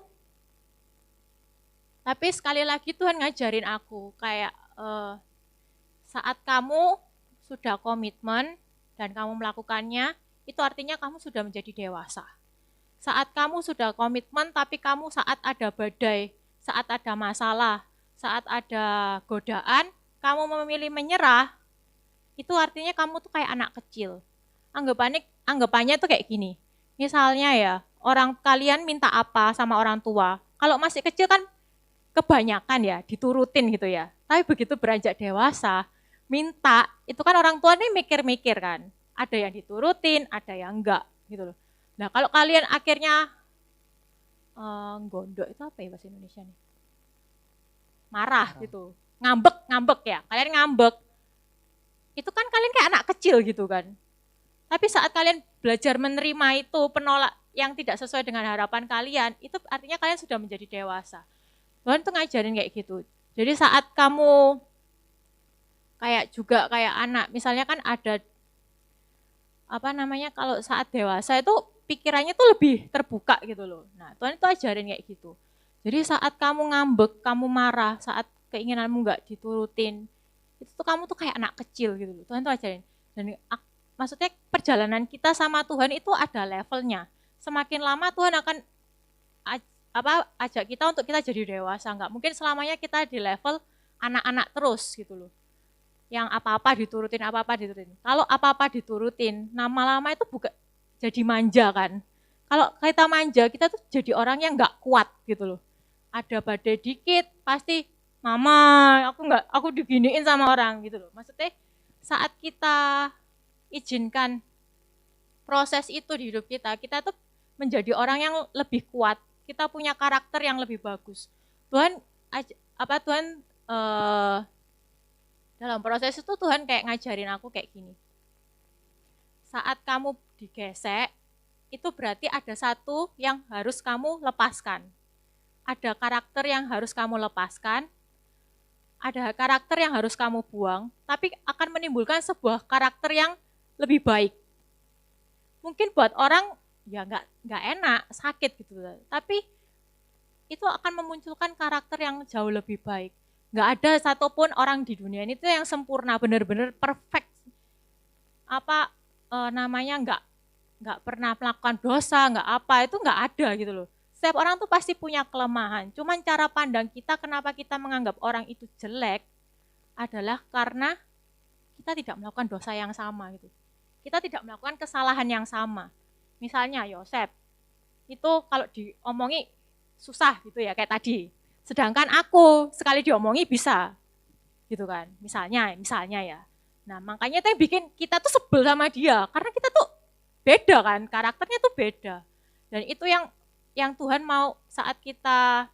tapi sekali lagi Tuhan ngajarin aku, kayak saat kamu sudah komitmen dan kamu melakukannya, itu artinya kamu sudah menjadi dewasa. Saat kamu sudah komitmen, tapi kamu saat ada badai, saat ada masalah, saat ada godaan, kamu memilih menyerah, itu artinya kamu tuh kayak anak kecil. Anggapannya tuh kayak gini. Misalnya ya, orang kalian minta apa sama orang tua. Kalau masih kecil kan kebanyakan ya diturutin gitu ya. Tapi begitu beranjak dewasa, minta, itu kan orang tua nih mikir-mikir kan. Ada yang diturutin, ada yang enggak gitu loh. Nah, kalau kalian akhirnya gondok itu apa ya bahasa Indonesia nih? Marah gitu. Ngambek ya. Kalian ngambek. Itu kan kalian kayak anak kecil gitu kan. Tapi saat kalian belajar menerima itu penolak yang tidak sesuai dengan harapan kalian, itu artinya kalian sudah menjadi dewasa. Tuhan tuh ngajarin kayak gitu. Jadi saat kamu kayak anak, misalnya kan ada kalau saat dewasa itu pikirannya tuh lebih terbuka gitu loh. Nah, Tuhan itu ajarin kayak gitu. Jadi saat kamu ngambek, kamu marah, saat keinginanmu nggak diturutin, itu tuh kamu tuh kayak anak kecil gitu loh. Tuhan tuh ajarin. Dan maksudnya perjalanan kita sama Tuhan itu ada levelnya. Semakin lama Tuhan akan ajak kita untuk kita jadi dewasa. Nggak mungkin selamanya kita di level anak-anak terus gitu loh. Yang apa-apa diturutin. Kalau apa-apa diturutin, lama-lama itu bukan jadi manja kan. Kalau kita manja, kita tuh jadi orang yang nggak kuat gitu loh. Ada badai dikit, pasti mama, aku diginiin sama orang gitu loh. Maksudnya saat kita izinkan proses itu di hidup kita tuh menjadi orang yang lebih kuat. Kita punya karakter yang lebih bagus. Tuhan dalam proses itu Tuhan kayak ngajarin aku kayak gini. Saat kamu digesek, itu berarti ada satu yang harus kamu lepaskan. Ada karakter yang harus kamu lepaskan, ada karakter yang harus kamu buang, tapi akan menimbulkan sebuah karakter yang lebih baik. Mungkin buat orang ya nggak enak, sakit gitu, tapi itu akan memunculkan karakter yang jauh lebih baik. Nggak ada satupun orang di dunia ini tuh yang sempurna, benar-benar perfect. Nggak pernah melakukan dosa, nggak apa, itu nggak ada gitu loh. Setiap orang tuh pasti punya kelemahan. Cuman cara pandang kita, kenapa kita menganggap orang itu jelek, adalah karena kita tidak melakukan dosa yang sama gitu. Kita tidak melakukan kesalahan yang sama. Misalnya Yosef, itu kalau diomongi susah gitu ya kayak tadi. Sedangkan aku sekali diomongi bisa, gitu kan. Misalnya ya. Nah makanya itu yang bikin kita tuh sebel sama dia, karena kita tuh beda kan, karakternya tuh beda. Dan itu yang Tuhan mau saat kita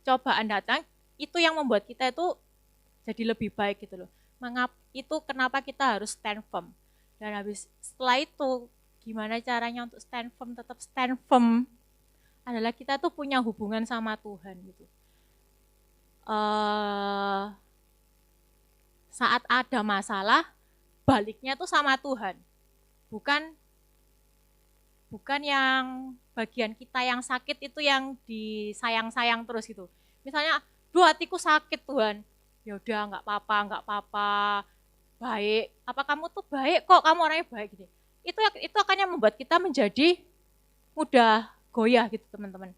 cobaan datang, itu yang membuat kita itu jadi lebih baik gitu loh. Itu kenapa kita harus stand firm. Dan setelah itu, gimana caranya untuk stand firm, tetap stand firm, adalah kita tuh punya hubungan sama Tuhan gitu. Saat ada masalah, baliknya tuh sama Tuhan. Bukan yang bagian kita yang sakit itu yang disayang-sayang terus gitu. Misalnya, hatiku sakit Tuhan. Ya udah nggak apa-apa, baik. Apa kamu tuh baik kok, kamu orangnya baik gitu. Itu akan yang membuat kita menjadi mudah goyah gitu teman-teman.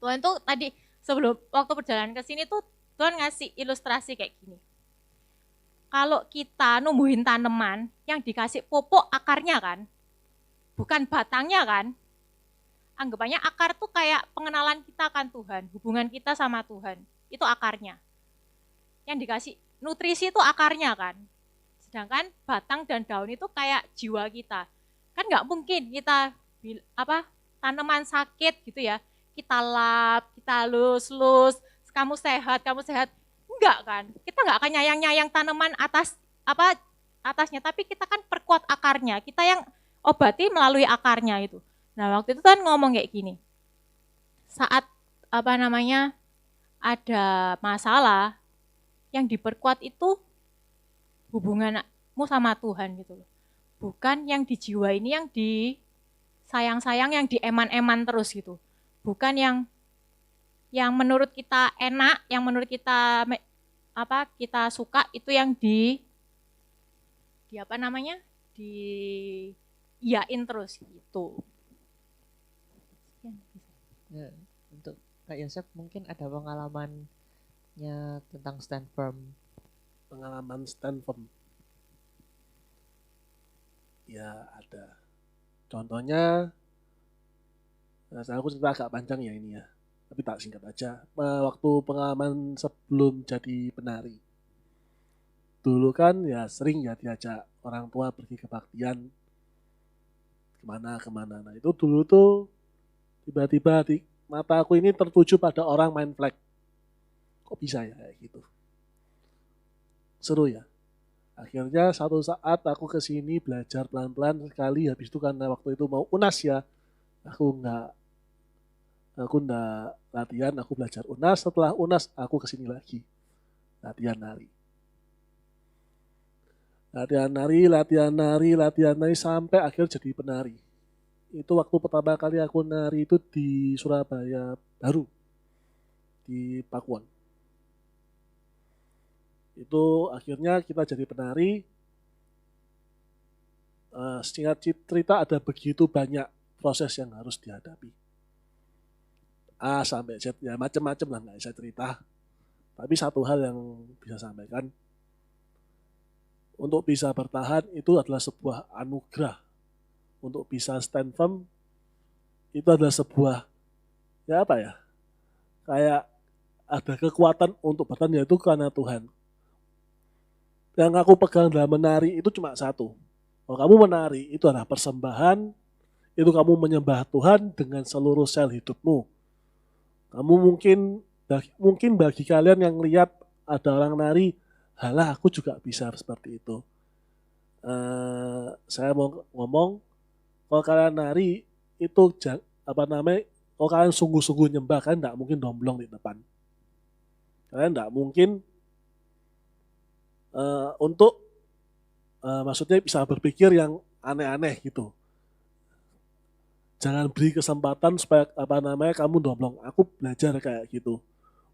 Tuhan tuh tadi sebelum waktu perjalanan ke sini tuh Tuhan ngasih ilustrasi kayak gini. Kalau kita numbuhin tanaman yang dikasih pupuk akarnya kan, bukan batangnya kan. Anggapannya akar tuh kayak pengenalan kita akan Tuhan, hubungan kita sama Tuhan, itu akarnya. Yang dikasih nutrisi itu akarnya kan. Sedangkan batang dan daun itu kayak jiwa kita. Kan nggak mungkin kita tanaman sakit gitu ya, kita lap, kita lus, kamu sehat, enggak kan? Kita enggak akan nyayang tanaman atasnya, tapi kita kan perkuat akarnya, kita yang obati melalui akarnya itu. Nah waktu itu kan ngomong kayak gini, saat ada masalah, yang diperkuat itu hubunganmu sama Tuhan gitu loh. Bukan yang di jiwa ini yang di sayang-sayang, yang dieman-eman terus gitu. Bukan yang menurut kita enak, yang menurut kita kita suka, itu yang diiyain terus gitu. Ya, untuk Kak Yosef mungkin ada pengalamannya tentang stand firm pengalaman stand firm. Ya ada. Contohnya, aku cerita agak panjang ya ini ya, tapi tak singkat aja. Waktu pengalaman sebelum jadi penari, dulu kan ya sering ya diajak orang tua pergi kebaktian kemana. Nah itu dulu tuh tiba-tiba di mata aku ini tertuju pada orang main flag. Kok bisa ya kayak gitu? Seru ya. Akhirnya satu saat aku kesini belajar pelan-pelan sekali. Habis itu karena waktu itu mau UNAS ya, aku nggak latihan, aku belajar UNAS. Setelah UNAS aku kesini lagi latihan nari. Latihan nari sampai akhir jadi penari. Itu waktu pertama kali aku nari itu di Surabaya Baru, di Pakuwon. Itu akhirnya kita jadi penari. Singkat cerita ada begitu banyak proses yang harus dihadapi. A sampai Z ya macam-macam lah, nggak bisa cerita. Tapi satu hal yang bisa sampaikan, untuk bisa bertahan itu adalah sebuah anugerah. Untuk bisa stand firm itu adalah sebuah ya apa ya, kayak ada kekuatan untuk bertahan, yaitu karena Tuhan. Yang aku pegang dalam menari itu cuma satu. Kalau kamu menari itu adalah persembahan, itu kamu menyembah Tuhan dengan seluruh sel hidupmu. Kamu mungkin bagi kalian yang lihat ada orang nari, halah aku juga bisa seperti itu. Saya mau ngomong, kalau kalian nari itu kalau kalian sungguh-sungguh nyembah, kalian tidak mungkin domblong di depan. Kalian tidak mungkin maksudnya bisa berpikir yang aneh-aneh gitu. Jangan beri kesempatan supaya kamu domblong. Aku belajar kayak gitu.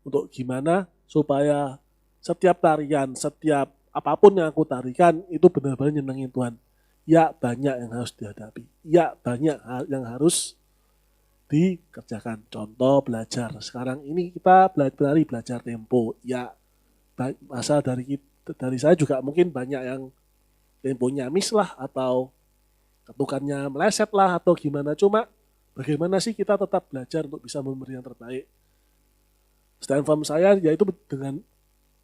Untuk gimana supaya setiap tarian, setiap apapun yang aku tarikan itu benar-benar nyenengin Tuhan. Ya banyak yang harus dihadapi. Ya banyak hal yang harus dikerjakan. Contoh belajar. Sekarang ini kita belajar tempo. Ya masa dari saya juga mungkin banyak yang temponya miss lah, atau ketukannya meleset lah, atau gimana. Cuma bagaimana sih kita tetap belajar untuk bisa memberi yang terbaik. Stand firm saya yaitu dengan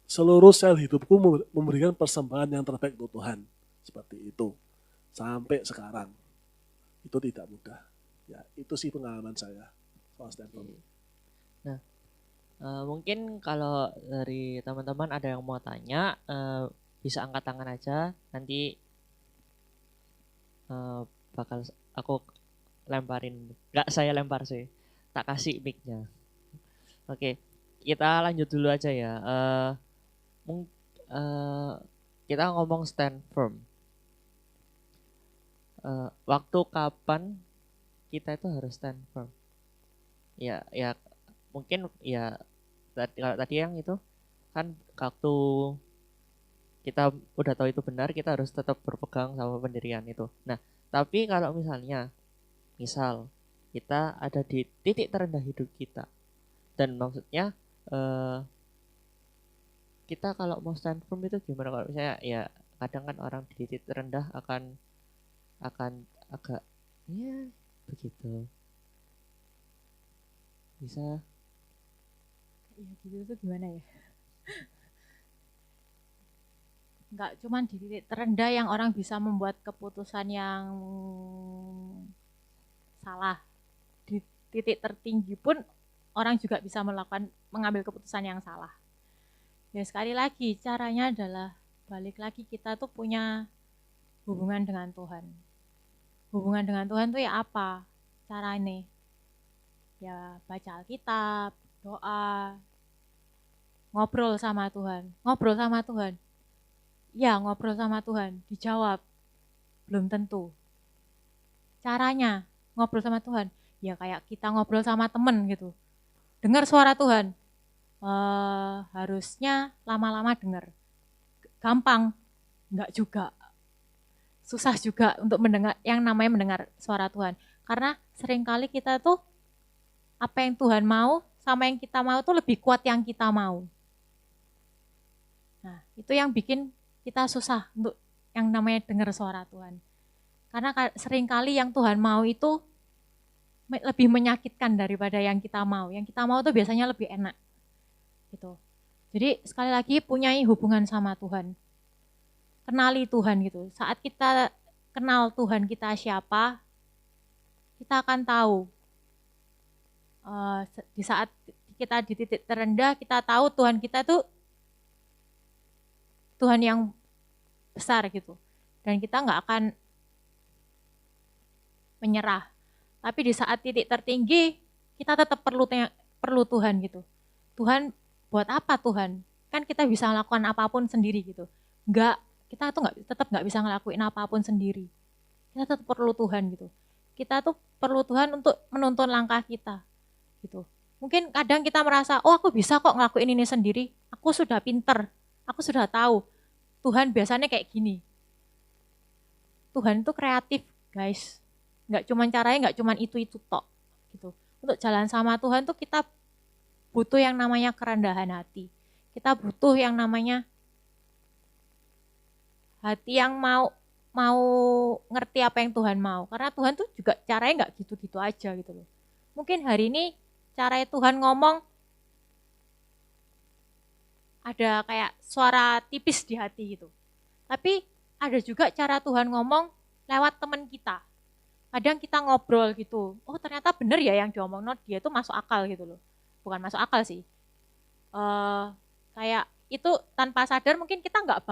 seluruh sel hidupku memberikan persembahan yang terbaik untuk Tuhan. Seperti itu. Sampai sekarang. Itu tidak mudah. Ya, itu sih pengalaman saya soal stand firm. Nah, mungkin kalau dari teman-teman ada yang mau tanya, bisa angkat tangan aja. Nanti bakal aku lemparin. Nggak saya lempar sih, tak kasih mic-nya. Oke, kita lanjut dulu aja ya. Kita ngomong stand firm. Waktu kapan kita itu harus stand firm? Ya mungkin ya kalau tadi yang itu kan waktu kita udah tahu itu benar, kita harus tetap berpegang sama pendirian itu. Nah, tapi kalau misal kita ada di titik terendah hidup kita, dan maksudnya kita kalau mau stand firm itu gimana? Kalau misalnya ya kadang kan orang di titik terendah akan agak ya begitu. Bisa ya gitu tuh gimana ya? Nggak cuman di titik terendah yang orang bisa membuat keputusan yang salah. Di titik tertinggi pun orang juga bisa mengambil keputusan yang salah. Ya sekali lagi caranya adalah balik lagi kita tuh punya hubungan dengan Tuhan. Hubungan dengan Tuhan tuh ya apa? Caranya ya baca Alkitab, doa, ngobrol sama Tuhan. Ya ngobrol sama Tuhan, dijawab, belum tentu. Caranya ngobrol sama Tuhan, ya kayak kita ngobrol sama temen gitu. Dengar suara Tuhan, harusnya lama-lama dengar. Gampang, enggak juga. Susah juga untuk mendengar yang namanya mendengar suara Tuhan. Karena seringkali kita tuh, apa yang Tuhan mau sama yang kita mau tuh lebih kuat yang kita mau. Nah, itu yang bikin kita susah untuk yang namanya dengar suara Tuhan. Karena seringkali yang Tuhan mau itu lebih menyakitkan daripada yang kita mau. Yang kita mau tuh biasanya lebih enak. Gitu. Jadi sekali lagi punyai hubungan sama Tuhan. Kenali Tuhan gitu. Saat kita kenal Tuhan kita siapa, kita akan tahu. Di saat kita di titik terendah, kita tahu Tuhan kita tuh Tuhan yang besar gitu. Dan kita nggak akan menyerah. Tapi di saat titik tertinggi, kita tetap perlu Tuhan gitu. Tuhan, buat apa Tuhan? Kan kita bisa melakukan apapun sendiri gitu. Enggak, kita tuh tetap nggak bisa ngelakuin apapun sendiri. Kita tetap perlu Tuhan gitu. Kita tuh perlu Tuhan untuk menuntun langkah kita gitu. Mungkin kadang kita merasa, oh aku bisa kok ngelakuin ini sendiri. Aku sudah pinter, aku sudah tahu. Tuhan biasanya kayak gini. Tuhan itu kreatif, guys. Caranya nggak cuma itu tok gitu. Untuk jalan sama Tuhan tuh kita butuh yang namanya kerendahan hati. Kita butuh yang namanya hati yang mau ngerti apa yang Tuhan mau. Karena Tuhan tuh juga caranya nggak gitu-gitu aja gitu loh. Mungkin hari ini caranya Tuhan ngomong ada kayak suara tipis di hati gitu. Tapi ada juga cara Tuhan ngomong lewat teman kita. Kadang kita ngobrol gitu, oh ternyata bener ya yang diomong dia itu masuk akal gitu loh. Bukan masuk akal sih. Kayak itu tanpa sadar mungkin kita nggak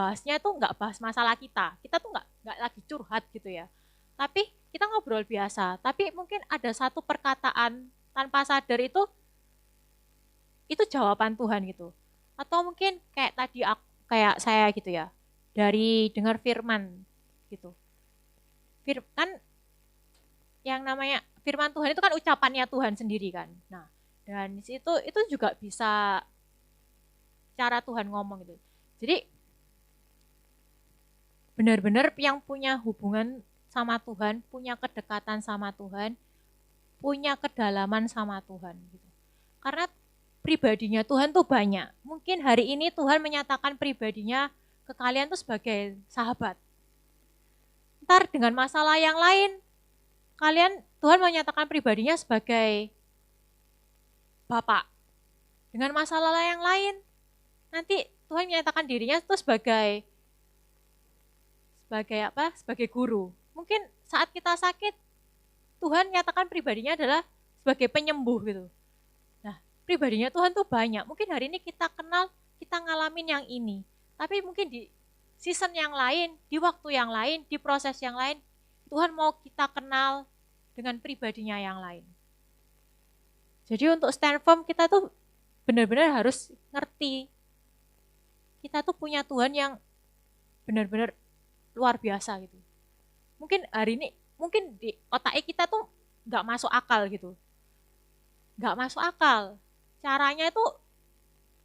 bahas masalah kita. Kita tuh nggak lagi curhat gitu ya. Tapi kita ngobrol biasa. Tapi mungkin ada satu perkataan tanpa sadar itu jawaban Tuhan gitu. Atau mungkin kayak tadi kayak saya gitu ya. Dari dengar firman gitu. Kan yang namanya firman Tuhan itu kan ucapannya Tuhan sendiri kan. Nah, dan di situ itu juga bisa cara Tuhan ngomong gitu. Jadi benar-benar yang punya hubungan sama Tuhan, punya kedekatan sama Tuhan, punya kedalaman sama Tuhan gitu. Karena pribadinya Tuhan tuh banyak. Mungkin hari ini Tuhan menyatakan pribadinya ke kalian tuh sebagai sahabat. Ntar dengan masalah yang lain Tuhan menyatakan pribadinya sebagai Bapak. Dengan masalah yang lain, nanti Tuhan menyatakan dirinya itu sebagai apa? Sebagai guru. Mungkin saat kita sakit, Tuhan menyatakan pribadinya adalah sebagai penyembuh gitu. Nah, pribadinya Tuhan tuh banyak. Mungkin hari ini kita kenal, kita ngalamin yang ini. Tapi mungkin di season yang lain, di waktu yang lain, di proses yang lain, Tuhan mau kita kenal dengan pribadinya yang lain. Jadi untuk stand firm kita tuh benar-benar harus ngerti. Kita tuh punya Tuhan yang benar-benar luar biasa gitu. Mungkin hari ini, mungkin di otak kita tuh nggak masuk akal gitu. Nggak masuk akal. Caranya itu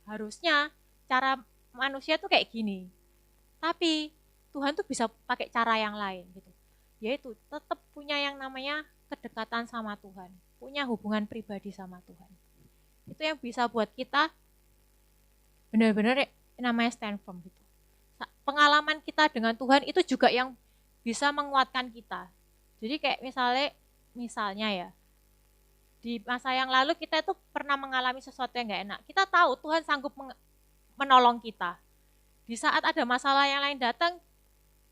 harusnya cara manusia tuh kayak gini. Tapi Tuhan tuh bisa pakai cara yang lain gitu. Yaitu tetap punya yang namanya kedekatan sama Tuhan, punya hubungan pribadi sama Tuhan. Itu yang bisa buat kita benar-benar namanya stand firm gitu. Pengalaman kita dengan Tuhan itu juga yang bisa menguatkan kita. Jadi kayak misalnya ya, di masa yang lalu kita itu pernah mengalami sesuatu yang gak enak. Kita tahu Tuhan sanggup menolong kita. Di saat ada masalah yang lain datang,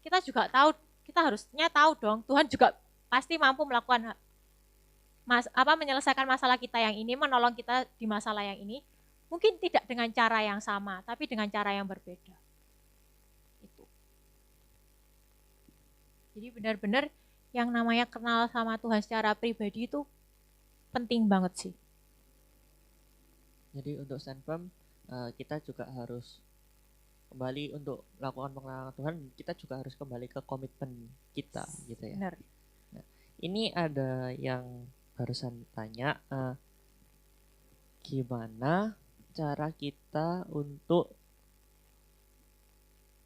kita juga tahu, kita harusnya tahu dong, Tuhan juga pasti mampu melakukan menyelesaikan masalah kita yang ini, menolong kita di masalah yang ini. Mungkin tidak dengan cara yang sama, tapi dengan cara yang berbeda. Itu. Jadi benar-benar yang namanya kenal sama Tuhan secara pribadi itu penting banget sih. Jadi untuk stand firm, kita juga harus kembali untuk melakukan pengenalan Tuhan, kita juga harus kembali ke komitmen kita gitu ya. Benar. Ini ada yang barusan tanya, gimana cara kita untuk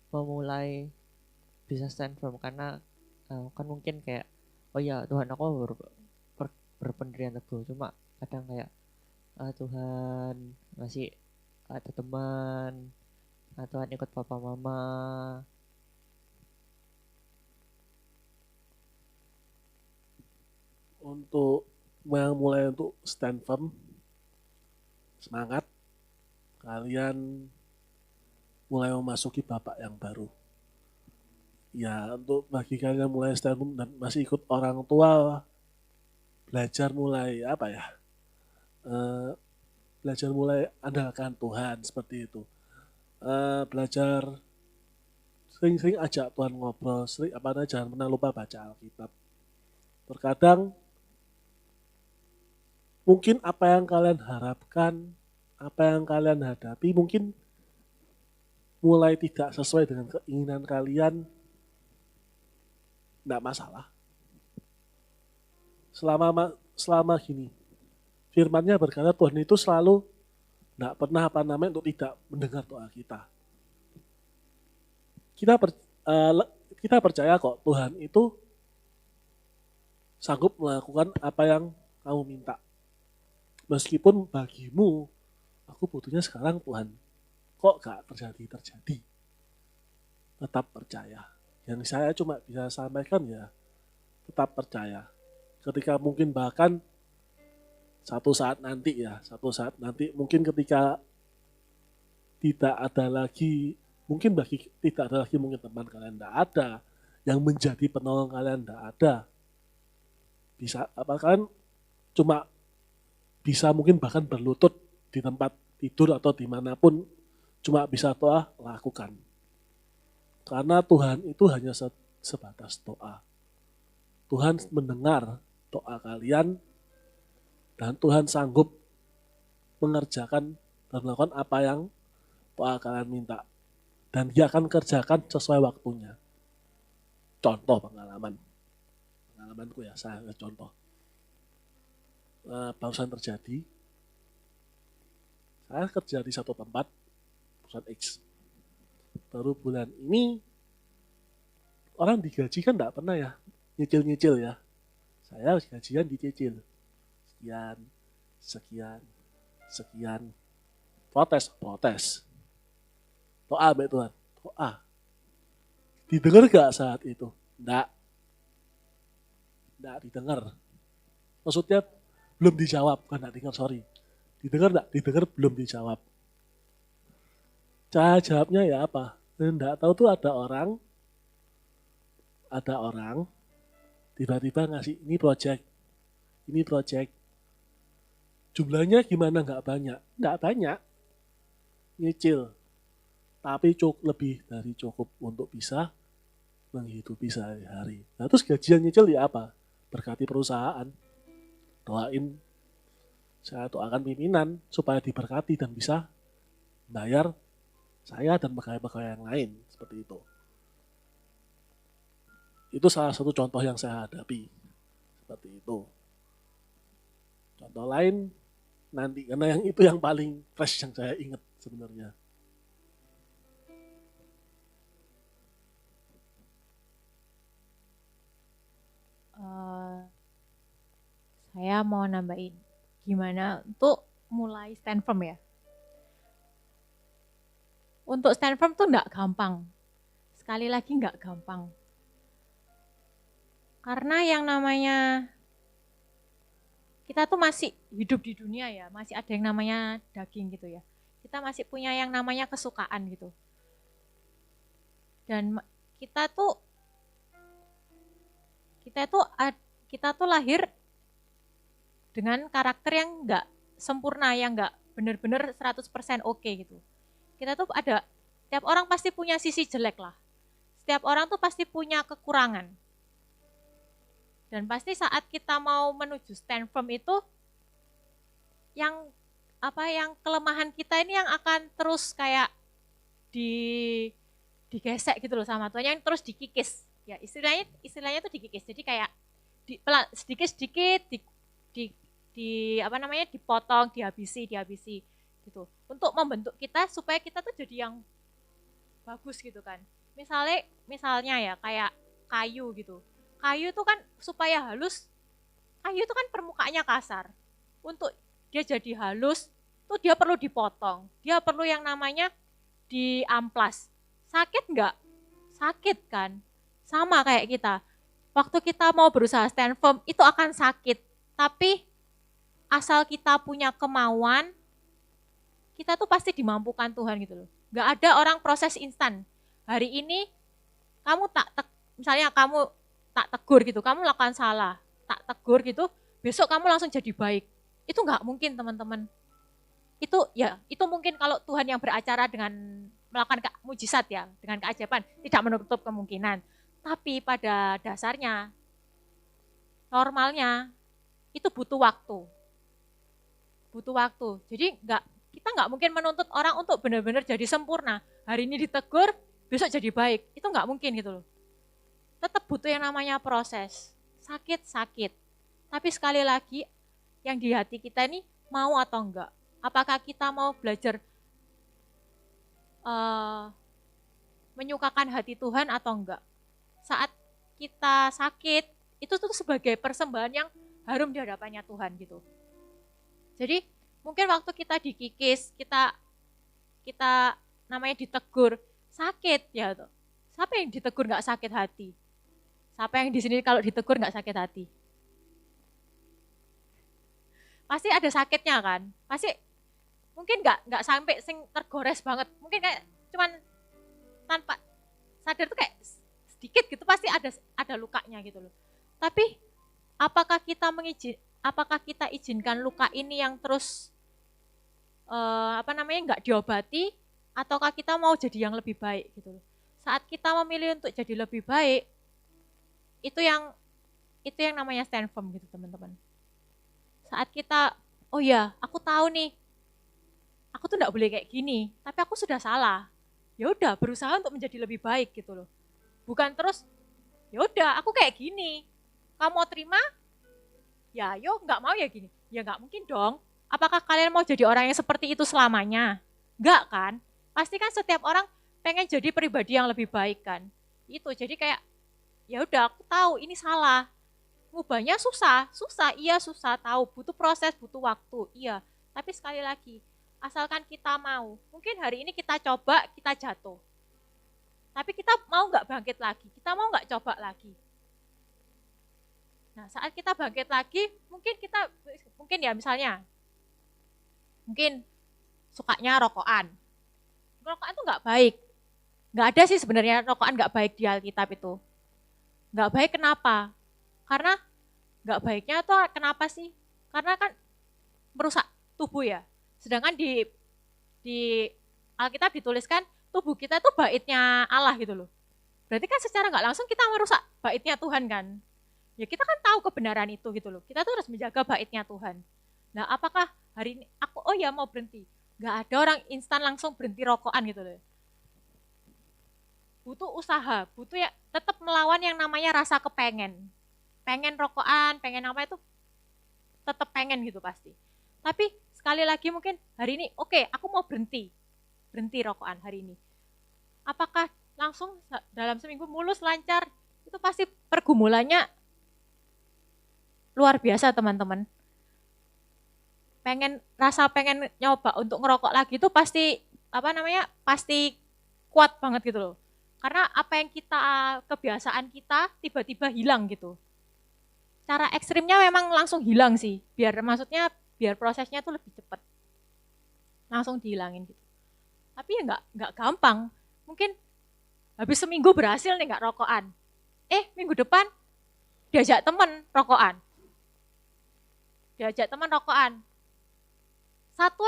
memulai bisa stand firm, karena kan mungkin kayak, oh ya Tuhan aku berpendirian teguh, cuma kadang kayak Tuhan masih ada teman, Nah, Tuhan ikut papa mama. Untuk yang mulai untuk stand firm, semangat, kalian mulai memasuki babak yang baru. Ya, untuk bagi kalian yang mulai stand firm dan masih ikut orang tua, belajar mulai apa ya? Belajar mulai andalkan Tuhan seperti itu. Belajar sering-sering ajak Tuhan ngobrol, jangan pernah lupa baca Alkitab. Terkadang mungkin apa yang kalian harapkan, apa yang kalian hadapi mungkin mulai tidak sesuai dengan keinginan kalian, tidak masalah. Selama gini, firman-Nya berkata Tuhan itu selalu tidak pernah untuk tidak mendengar doa kita. Kita percaya kok Tuhan itu sanggup melakukan apa yang kamu minta. Meskipun bagimu, aku butuhnya sekarang Tuhan, kok gak terjadi. Tetap percaya. Yang saya cuma bisa sampaikan ya, tetap percaya. Ketika mungkin bahkan satu saat nanti mungkin ketika tidak ada lagi mungkin teman kalian tidak ada, yang menjadi penolong kalian tidak ada, bisa kalian cuma bisa mungkin bahkan berlutut di tempat tidur atau dimanapun, cuma bisa doa lakukan. Karena Tuhan itu hanya sebatas doa. Tuhan mendengar doa kalian dan Tuhan sanggup mengerjakan dan melakukan apa yang doa kalian minta. Dan Dia akan kerjakan sesuai waktunya. Contoh pengalamanku ya, saya contoh. Barusan terjadi, saya kerja di satu tempat, perusahaan X. Baru bulan ini, orang digaji kan tidak pernah ya, nyicil ya. Saya gajian dicicil. Sekian. Protes. Doa baik Tuhan, doa. Didengar gak saat itu? Tidak didengar. Maksudnya belum dijawab, bukan tidak dengar, sorry. Didengar enggak? Didengar belum dijawab. Cara jawabnya ya apa? Enggak tahu tuh ada orang tiba-tiba ngasih ini project. Jumlahnya gimana? Enggak banyak. Nyicil. Tapi lebih dari cukup untuk bisa menghidupi sehari-hari. Nah terus gajian nyicil ya apa? Berkati perusahaan. Saya doakan pimpinan supaya diberkati dan bisa bayar saya dan pegawai-pegawai yang lain, seperti itu. Itu salah satu contoh yang saya hadapi, seperti itu. Contoh lain nanti, karena yang itu yang paling fresh yang saya ingat sebenarnya. Saya mau nambahin gimana untuk mulai stand firm ya. Untuk stand firm tuh enggak gampang. Sekali lagi enggak gampang. Karena yang namanya kita tuh masih hidup di dunia ya, masih ada yang namanya daging gitu ya. Kita masih punya yang namanya kesukaan gitu. Dan kita tuh lahir dengan karakter yang enggak sempurna, yang enggak benar-benar 100% oke gitu. Kita tuh setiap orang pasti punya sisi jelek lah. Setiap orang tuh pasti punya kekurangan. Dan pasti saat kita mau menuju stand firm itu, yang kelemahan kita ini yang akan terus kayak digesek gitu loh sama Tuhan, yang terus dikikis. Ya istilahnya tuh dikikis. Jadi kayak sedikit-sedikit dipotong, dihabisi gitu. Untuk membentuk kita supaya kita tuh jadi yang bagus gitu kan. Misalnya ya kayak kayu gitu. Kayu itu kan supaya halus, kayu itu kan permukaannya kasar. Untuk dia jadi halus, tuh dia perlu dipotong. Dia perlu yang namanya di amplas. Sakit nggak? Sakit kan? Sama kayak kita. Waktu kita mau berusaha stand firm, itu akan sakit. Tapi asal kita punya kemauan, kita tuh pasti dimampukan Tuhan gitu loh. Nggak ada orang proses instan. Hari ini kamu misalnya kamu tak tegur gitu, kamu lakukan salah, tak tegur gitu, besok kamu langsung jadi baik. Itu nggak mungkin teman-teman. Itu mungkin kalau Tuhan yang beracara dengan melakukan mujizat ya, dengan keajaiban, tidak menutup kemungkinan. Tapi pada dasarnya, normalnya, itu butuh waktu. Butuh waktu. Jadi kita nggak mungkin menuntut orang untuk benar-benar jadi sempurna. Hari ini ditegur, besok jadi baik. Itu nggak mungkin gitu loh. Tetap butuh yang namanya proses. Sakit. Tapi sekali lagi, yang di hati kita ini mau atau enggak. Apakah kita mau belajar menyukakan hati Tuhan atau enggak. Saat kita sakit, itu tuh sebagai persembahan yang harum di hadapannya Tuhan gitu. Jadi mungkin waktu kita dikikis, kita namanya ditegur, sakit ya tuh. Siapa yang ditegur nggak sakit hati? Siapa yang di sini kalau ditegur nggak sakit hati? Pasti ada sakitnya kan? Pasti mungkin nggak sampai sing tergores banget. Mungkin kayak cuman tanpa sadar tuh kayak sedikit gitu pasti ada lukanya gitu loh. Tapi apakah kita izinkan luka ini yang terus nggak diobati, ataukah kita mau jadi yang lebih baik gitu loh. Saat kita memilih untuk jadi lebih baik, itu yang namanya stand firm gitu teman-teman. Saat kita, oh ya aku tahu nih, aku tuh nggak boleh kayak gini, tapi aku sudah salah. Ya udah berusaha untuk menjadi lebih baik gitu loh. Bukan terus, ya udah aku kayak gini, kamu mau terima? Ya yo nggak mau ya gini. Ya nggak mungkin dong. Apakah kalian mau jadi orang yang seperti itu selamanya? Nggak kan? Pasti kan setiap orang pengen jadi pribadi yang lebih baik kan. Itu jadi kayak ya udah aku tahu ini salah. Ngubahnya susah, iya susah tahu, butuh proses, butuh waktu, iya. Tapi sekali lagi, asalkan kita mau. Mungkin hari ini kita coba, kita jatuh. Tapi kita mau nggak bangkit lagi? Kita mau nggak coba lagi? Nah, saat kita bangkit lagi, mungkin ya misalnya, mungkin sukanya rokokan. Rokokan itu nggak baik. Nggak ada sih sebenarnya rokokan nggak baik di Alkitab itu. Nggak baik kenapa? Karena nggak baiknya tuh kenapa sih? Karena kan merusak tubuh ya. Sedangkan di Alkitab dituliskan tubuh kita itu baitnya Allah gitu loh. Berarti kan secara nggak langsung kita merusak baitnya Tuhan kan. Ya kita kan tahu kebenaran itu gitu loh. Kita tuh harus menjaga baitnya Tuhan. Nah apakah hari ini aku mau berhenti? Nggak ada orang instan langsung berhenti rokokan gitu loh. Butuh usaha, butuh ya tetap melawan yang namanya rasa kepengen. Pengen rokokan, pengen apa itu tetap pengen gitu pasti. Tapi sekali lagi mungkin hari ini aku mau berhenti rokokan hari ini. Apakah langsung dalam seminggu mulus lancar? Itu pasti pergumulannya luar biasa teman-teman. Pengen nyoba untuk ngerokok lagi itu pasti pasti kuat banget gitu loh. Karena apa yang kebiasaan kita tiba-tiba hilang gitu. Cara ekstrimnya memang langsung hilang sih, biar prosesnya tuh lebih cepat. Langsung dihilangin gitu. Tapi ya nggak gampang. Mungkin habis seminggu berhasil nih nggak rokokan. Minggu depan diajak temen rokokan. Satu.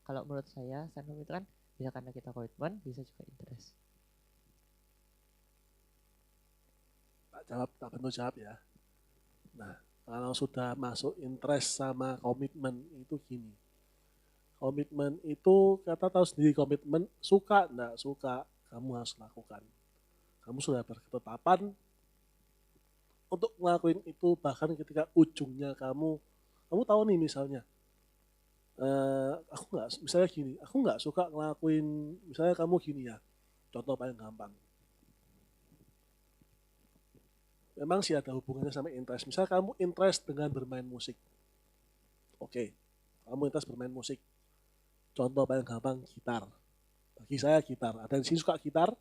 Kalau menurut saya, stand firm itu kan bisa karena kita komitmen, bisa juga interest. Tak bantu jawab ya. Nah, kalau sudah masuk interest sama komitmen itu gini. Komitmen itu kita tahu sendiri komitmen, suka enggak suka, kamu harus lakukan. Kamu sudah berketetapan untuk ngelakuin itu, bahkan ketika ujungnya kamu tahu nih misalnya, aku nggak suka ngelakuin, misalnya kamu gini ya, contoh paling gampang. Memang sih ada hubungannya sama interest. Misalnya kamu interest dengan bermain musik. Oke, kamu interest bermain musik. Contoh paling gampang, gitar. Bagi saya gitar. Ada yang di sini suka gitar?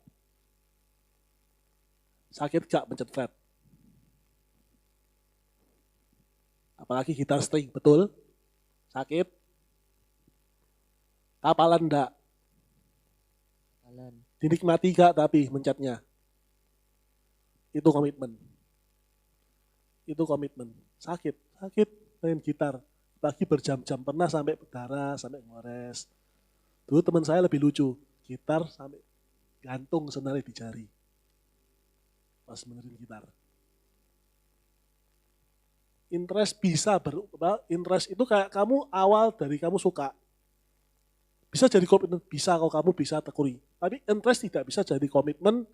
Sakit gak mencet fret? Apalagi gitar string, betul? Sakit? Kapalan enggak? Alan. Dinikmati gak tapi mencetnya? Itu komitmen. Itu komitmen. Sakit main gitar. Pagi berjam-jam, pernah sampai berdarah, sampai ngores. Dulu teman saya lebih lucu, gitar sampai gantung senari di jari. Pas benerin gitar. Interest bisa berubah, interest itu kayak kamu awal dari kamu suka. Bisa jadi komitmen, bisa kalau kamu bisa tekuni. Tapi interest tidak bisa jadi komitmen,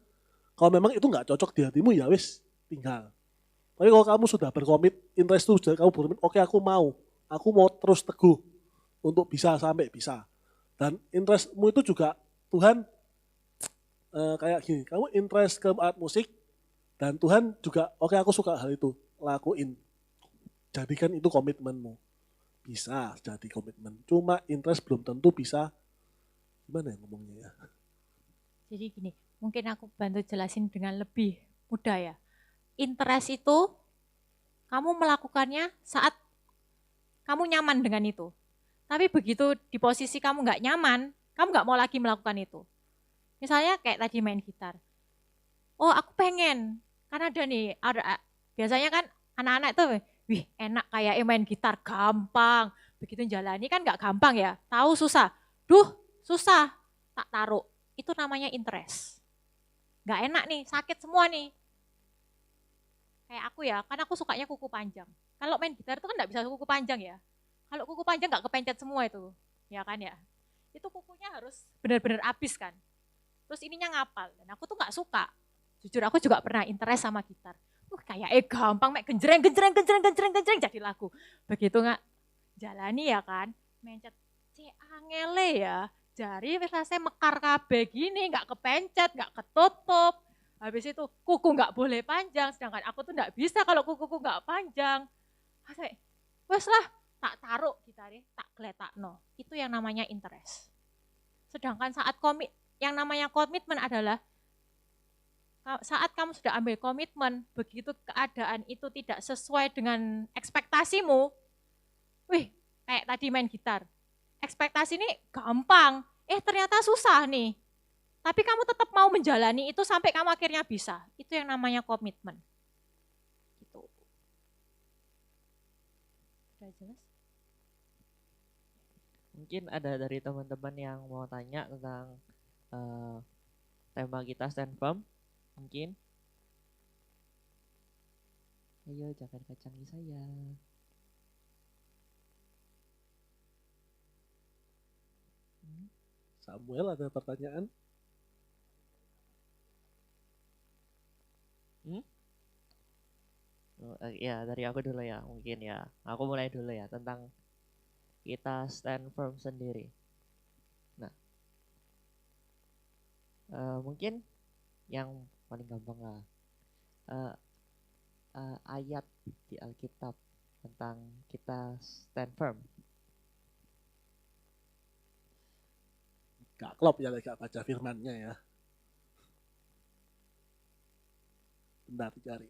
kalau memang itu nggak cocok di hatimu ya wis tinggal. Tapi kalau kamu sudah berkomit, interest itu sudah kamu berkomit, oke aku mau terus teguh untuk bisa sampai bisa. Dan interestmu itu juga Tuhan kayak gini, kamu interest ke alat musik dan Tuhan juga oke aku suka hal itu, lakuin. Jadikan itu komitmenmu. Bisa jadi komitmen. Cuma interest belum tentu bisa, gimana ya ngomongnya ya. Jadi gini, mungkin aku bantu jelasin dengan lebih mudah ya. Interest itu kamu melakukannya saat kamu nyaman dengan itu. Tapi begitu di posisi kamu nggak nyaman, kamu nggak mau lagi melakukan itu. Misalnya kayak tadi main gitar. Oh aku pengen, karena ada biasanya kan anak-anak tuh, wih enak kayak main gitar gampang. Begitu jalani kan nggak gampang ya, tahu susah. Susah, tak taruh. Itu namanya interest. Nggak enak nih, sakit semua nih. Kayak aku ya, karena aku sukanya kuku panjang. Kalau main gitar itu kan nggak bisa kuku panjang ya. Kalau kuku panjang nggak kepencet semua itu, ya kan ya. Itu kukunya harus benar-benar habis kan. Terus ininya ngapal, dan aku tuh nggak suka. Jujur aku juga pernah interest sama gitar. Kayak gampang, mek genjreng jadi lagu. Begitu nggak jalani ya kan, mencet angele ya. Jari rasanya mekar kabeh gini, nggak kepencet, nggak ketutup. Habis itu kuku nggak boleh panjang, sedangkan aku tuh nggak bisa kalau kuku nggak panjang. Wes lah, tak taruh gitarnya, tak geletakno. Itu yang namanya interest. Sedangkan saat yang namanya komitmen adalah saat kamu sudah ambil komitmen, begitu keadaan itu tidak sesuai dengan ekspektasimu, wih, kayak tadi main gitar. Ekspektasi ini gampang, ternyata susah nih. Tapi kamu tetap mau menjalani itu sampai kamu akhirnya bisa. Itu yang namanya komitmen. Gitu. Sudah jelas? Mungkin ada dari teman-teman yang mau tanya tentang tema kita stand firm. Mungkin. Ayo jangan kacangi saya. Samuel ada pertanyaan? Ya dari aku dulu ya mungkin ya. Aku mulai dulu ya tentang kita stand firm sendiri. Nah, mungkin yang paling gampang lah ayat di Alkitab tentang kita stand firm. Gak klop ya, gak baca firmannya ya. Bentar dicari.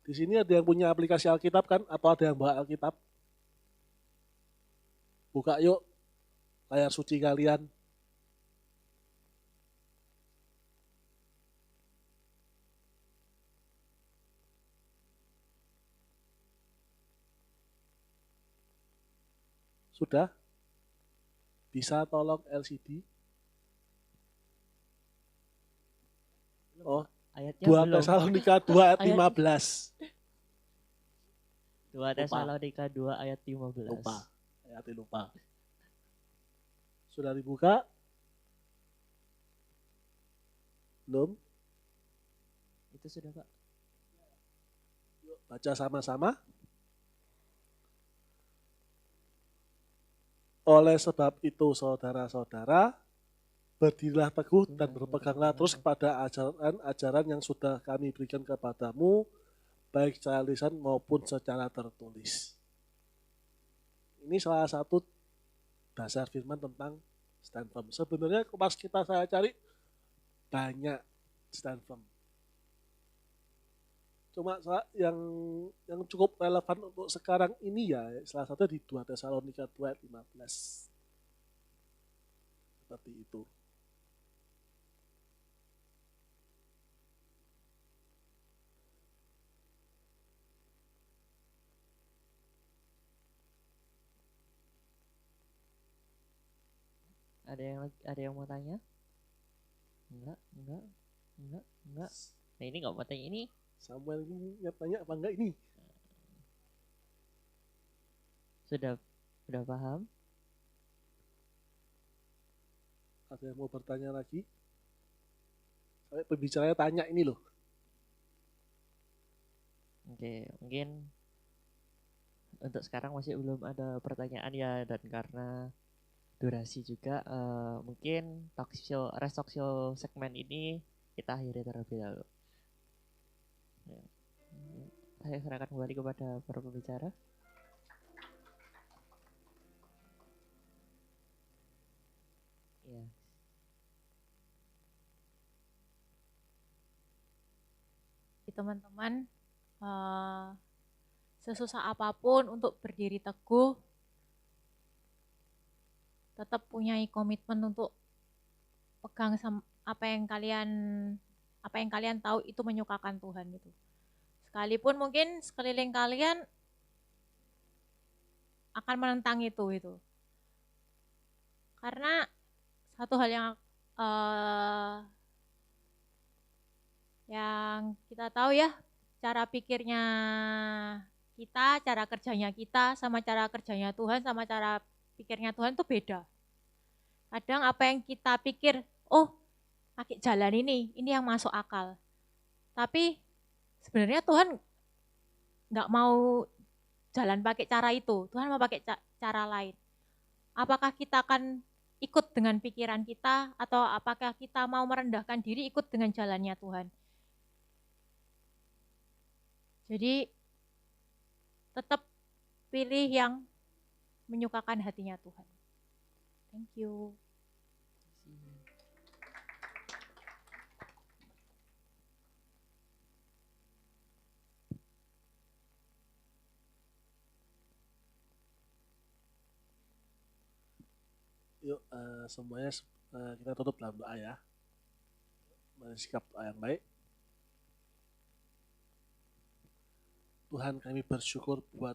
Di sini ada yang punya aplikasi Alkitab kan? Atau ada yang bawa Alkitab? Buka yuk layar suci kalian. Sudah? Bisa tolong LCD? Oh, Ayatnya 2 belum. Tesalonika 2 ayat 15. 2 Tesalonika 2 ayat 15. Lupa. Sudah dibuka? Belum? Itu sudah, Pak. Yuk, baca sama-sama. Oleh sebab itu saudara-saudara, berdirilah teguh dan berpeganglah terus kepada ajaran-ajaran yang sudah kami berikan kepadamu, baik secara lisan maupun secara tertulis. Ini salah satu dasar firman tentang stand firm. Sebenarnya pas saya cari banyak stand firm. Cuma yang cukup relevan untuk sekarang ini ya salah satu di 2 Tesalonika 2 ayat 15. Seperti itu. Ada yang mau tanya? Enggak. Nah, ini nggak mau tanya ini. Samuel ini tanya apa enggak ini? Sudah paham? Ada yang mau bertanya lagi? Saya pembicaranya tanya ini loh. Oke, mungkin untuk sekarang masih belum ada pertanyaan ya, dan karena durasi juga mungkin Rest Talk Show segmen ini kita akhiri terlebih dahulu. Ya. Saya serahkan kembali kepada para pembicara. Ya. Teman-teman, sesusah apapun untuk berdiri teguh, tetap punya komitmen untuk pegang sama apa yang kalian tahu itu menyukakan Tuhan gitu. Sekalipun mungkin sekeliling kalian akan menentang itu. Karena satu hal yang kita tahu ya, cara pikirnya kita, cara kerjanya kita, sama cara kerjanya Tuhan, sama cara pikirnya Tuhan itu beda. Kadang apa yang kita pikir, pakai jalan ini yang masuk akal. Tapi sebenarnya Tuhan nggak mau jalan pakai cara itu, Tuhan mau pakai cara lain. Apakah kita akan ikut dengan pikiran kita, atau apakah kita mau merendahkan diri ikut dengan jalannya Tuhan? Jadi tetap pilih yang menyukakan hatinya Tuhan. Thank you. Yuk semuanya kita tutup dalam doa ya. Bersikap doa yang baik. Tuhan, kami bersyukur buat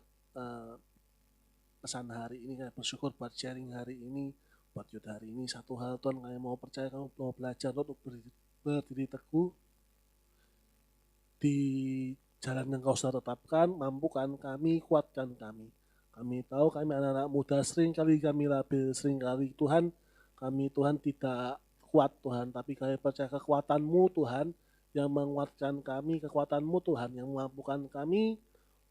pesan hari ini, kami bersyukur buat sharing hari ini, buat Yud hari ini. Satu hal Tuhan, kami mau percaya, kami mau belajar untuk berdiri teguh di jalan yang Kau sudah tetapkan. Mampukan kami, kuatkan kami. Kami tahu kami anak-anak muda, seringkali kami labil, seringkali Tuhan, kami Tuhan tidak kuat Tuhan, tapi kami percaya kekuatan-Mu Tuhan, yang menguatkan kami, kekuatan-Mu Tuhan, yang memampukan kami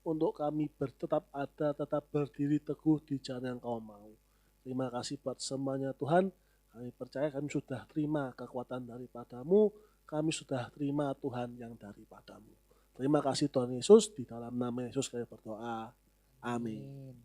untuk kami tetap berdiri teguh di jalan yang Kau mau. Terima kasih buat semuanya Tuhan, kami percaya kami sudah terima kekuatan daripada-Mu, kami sudah terima Tuhan yang daripada-Mu. Terima kasih Tuhan Yesus, di dalam nama Yesus kami berdoa. Amin.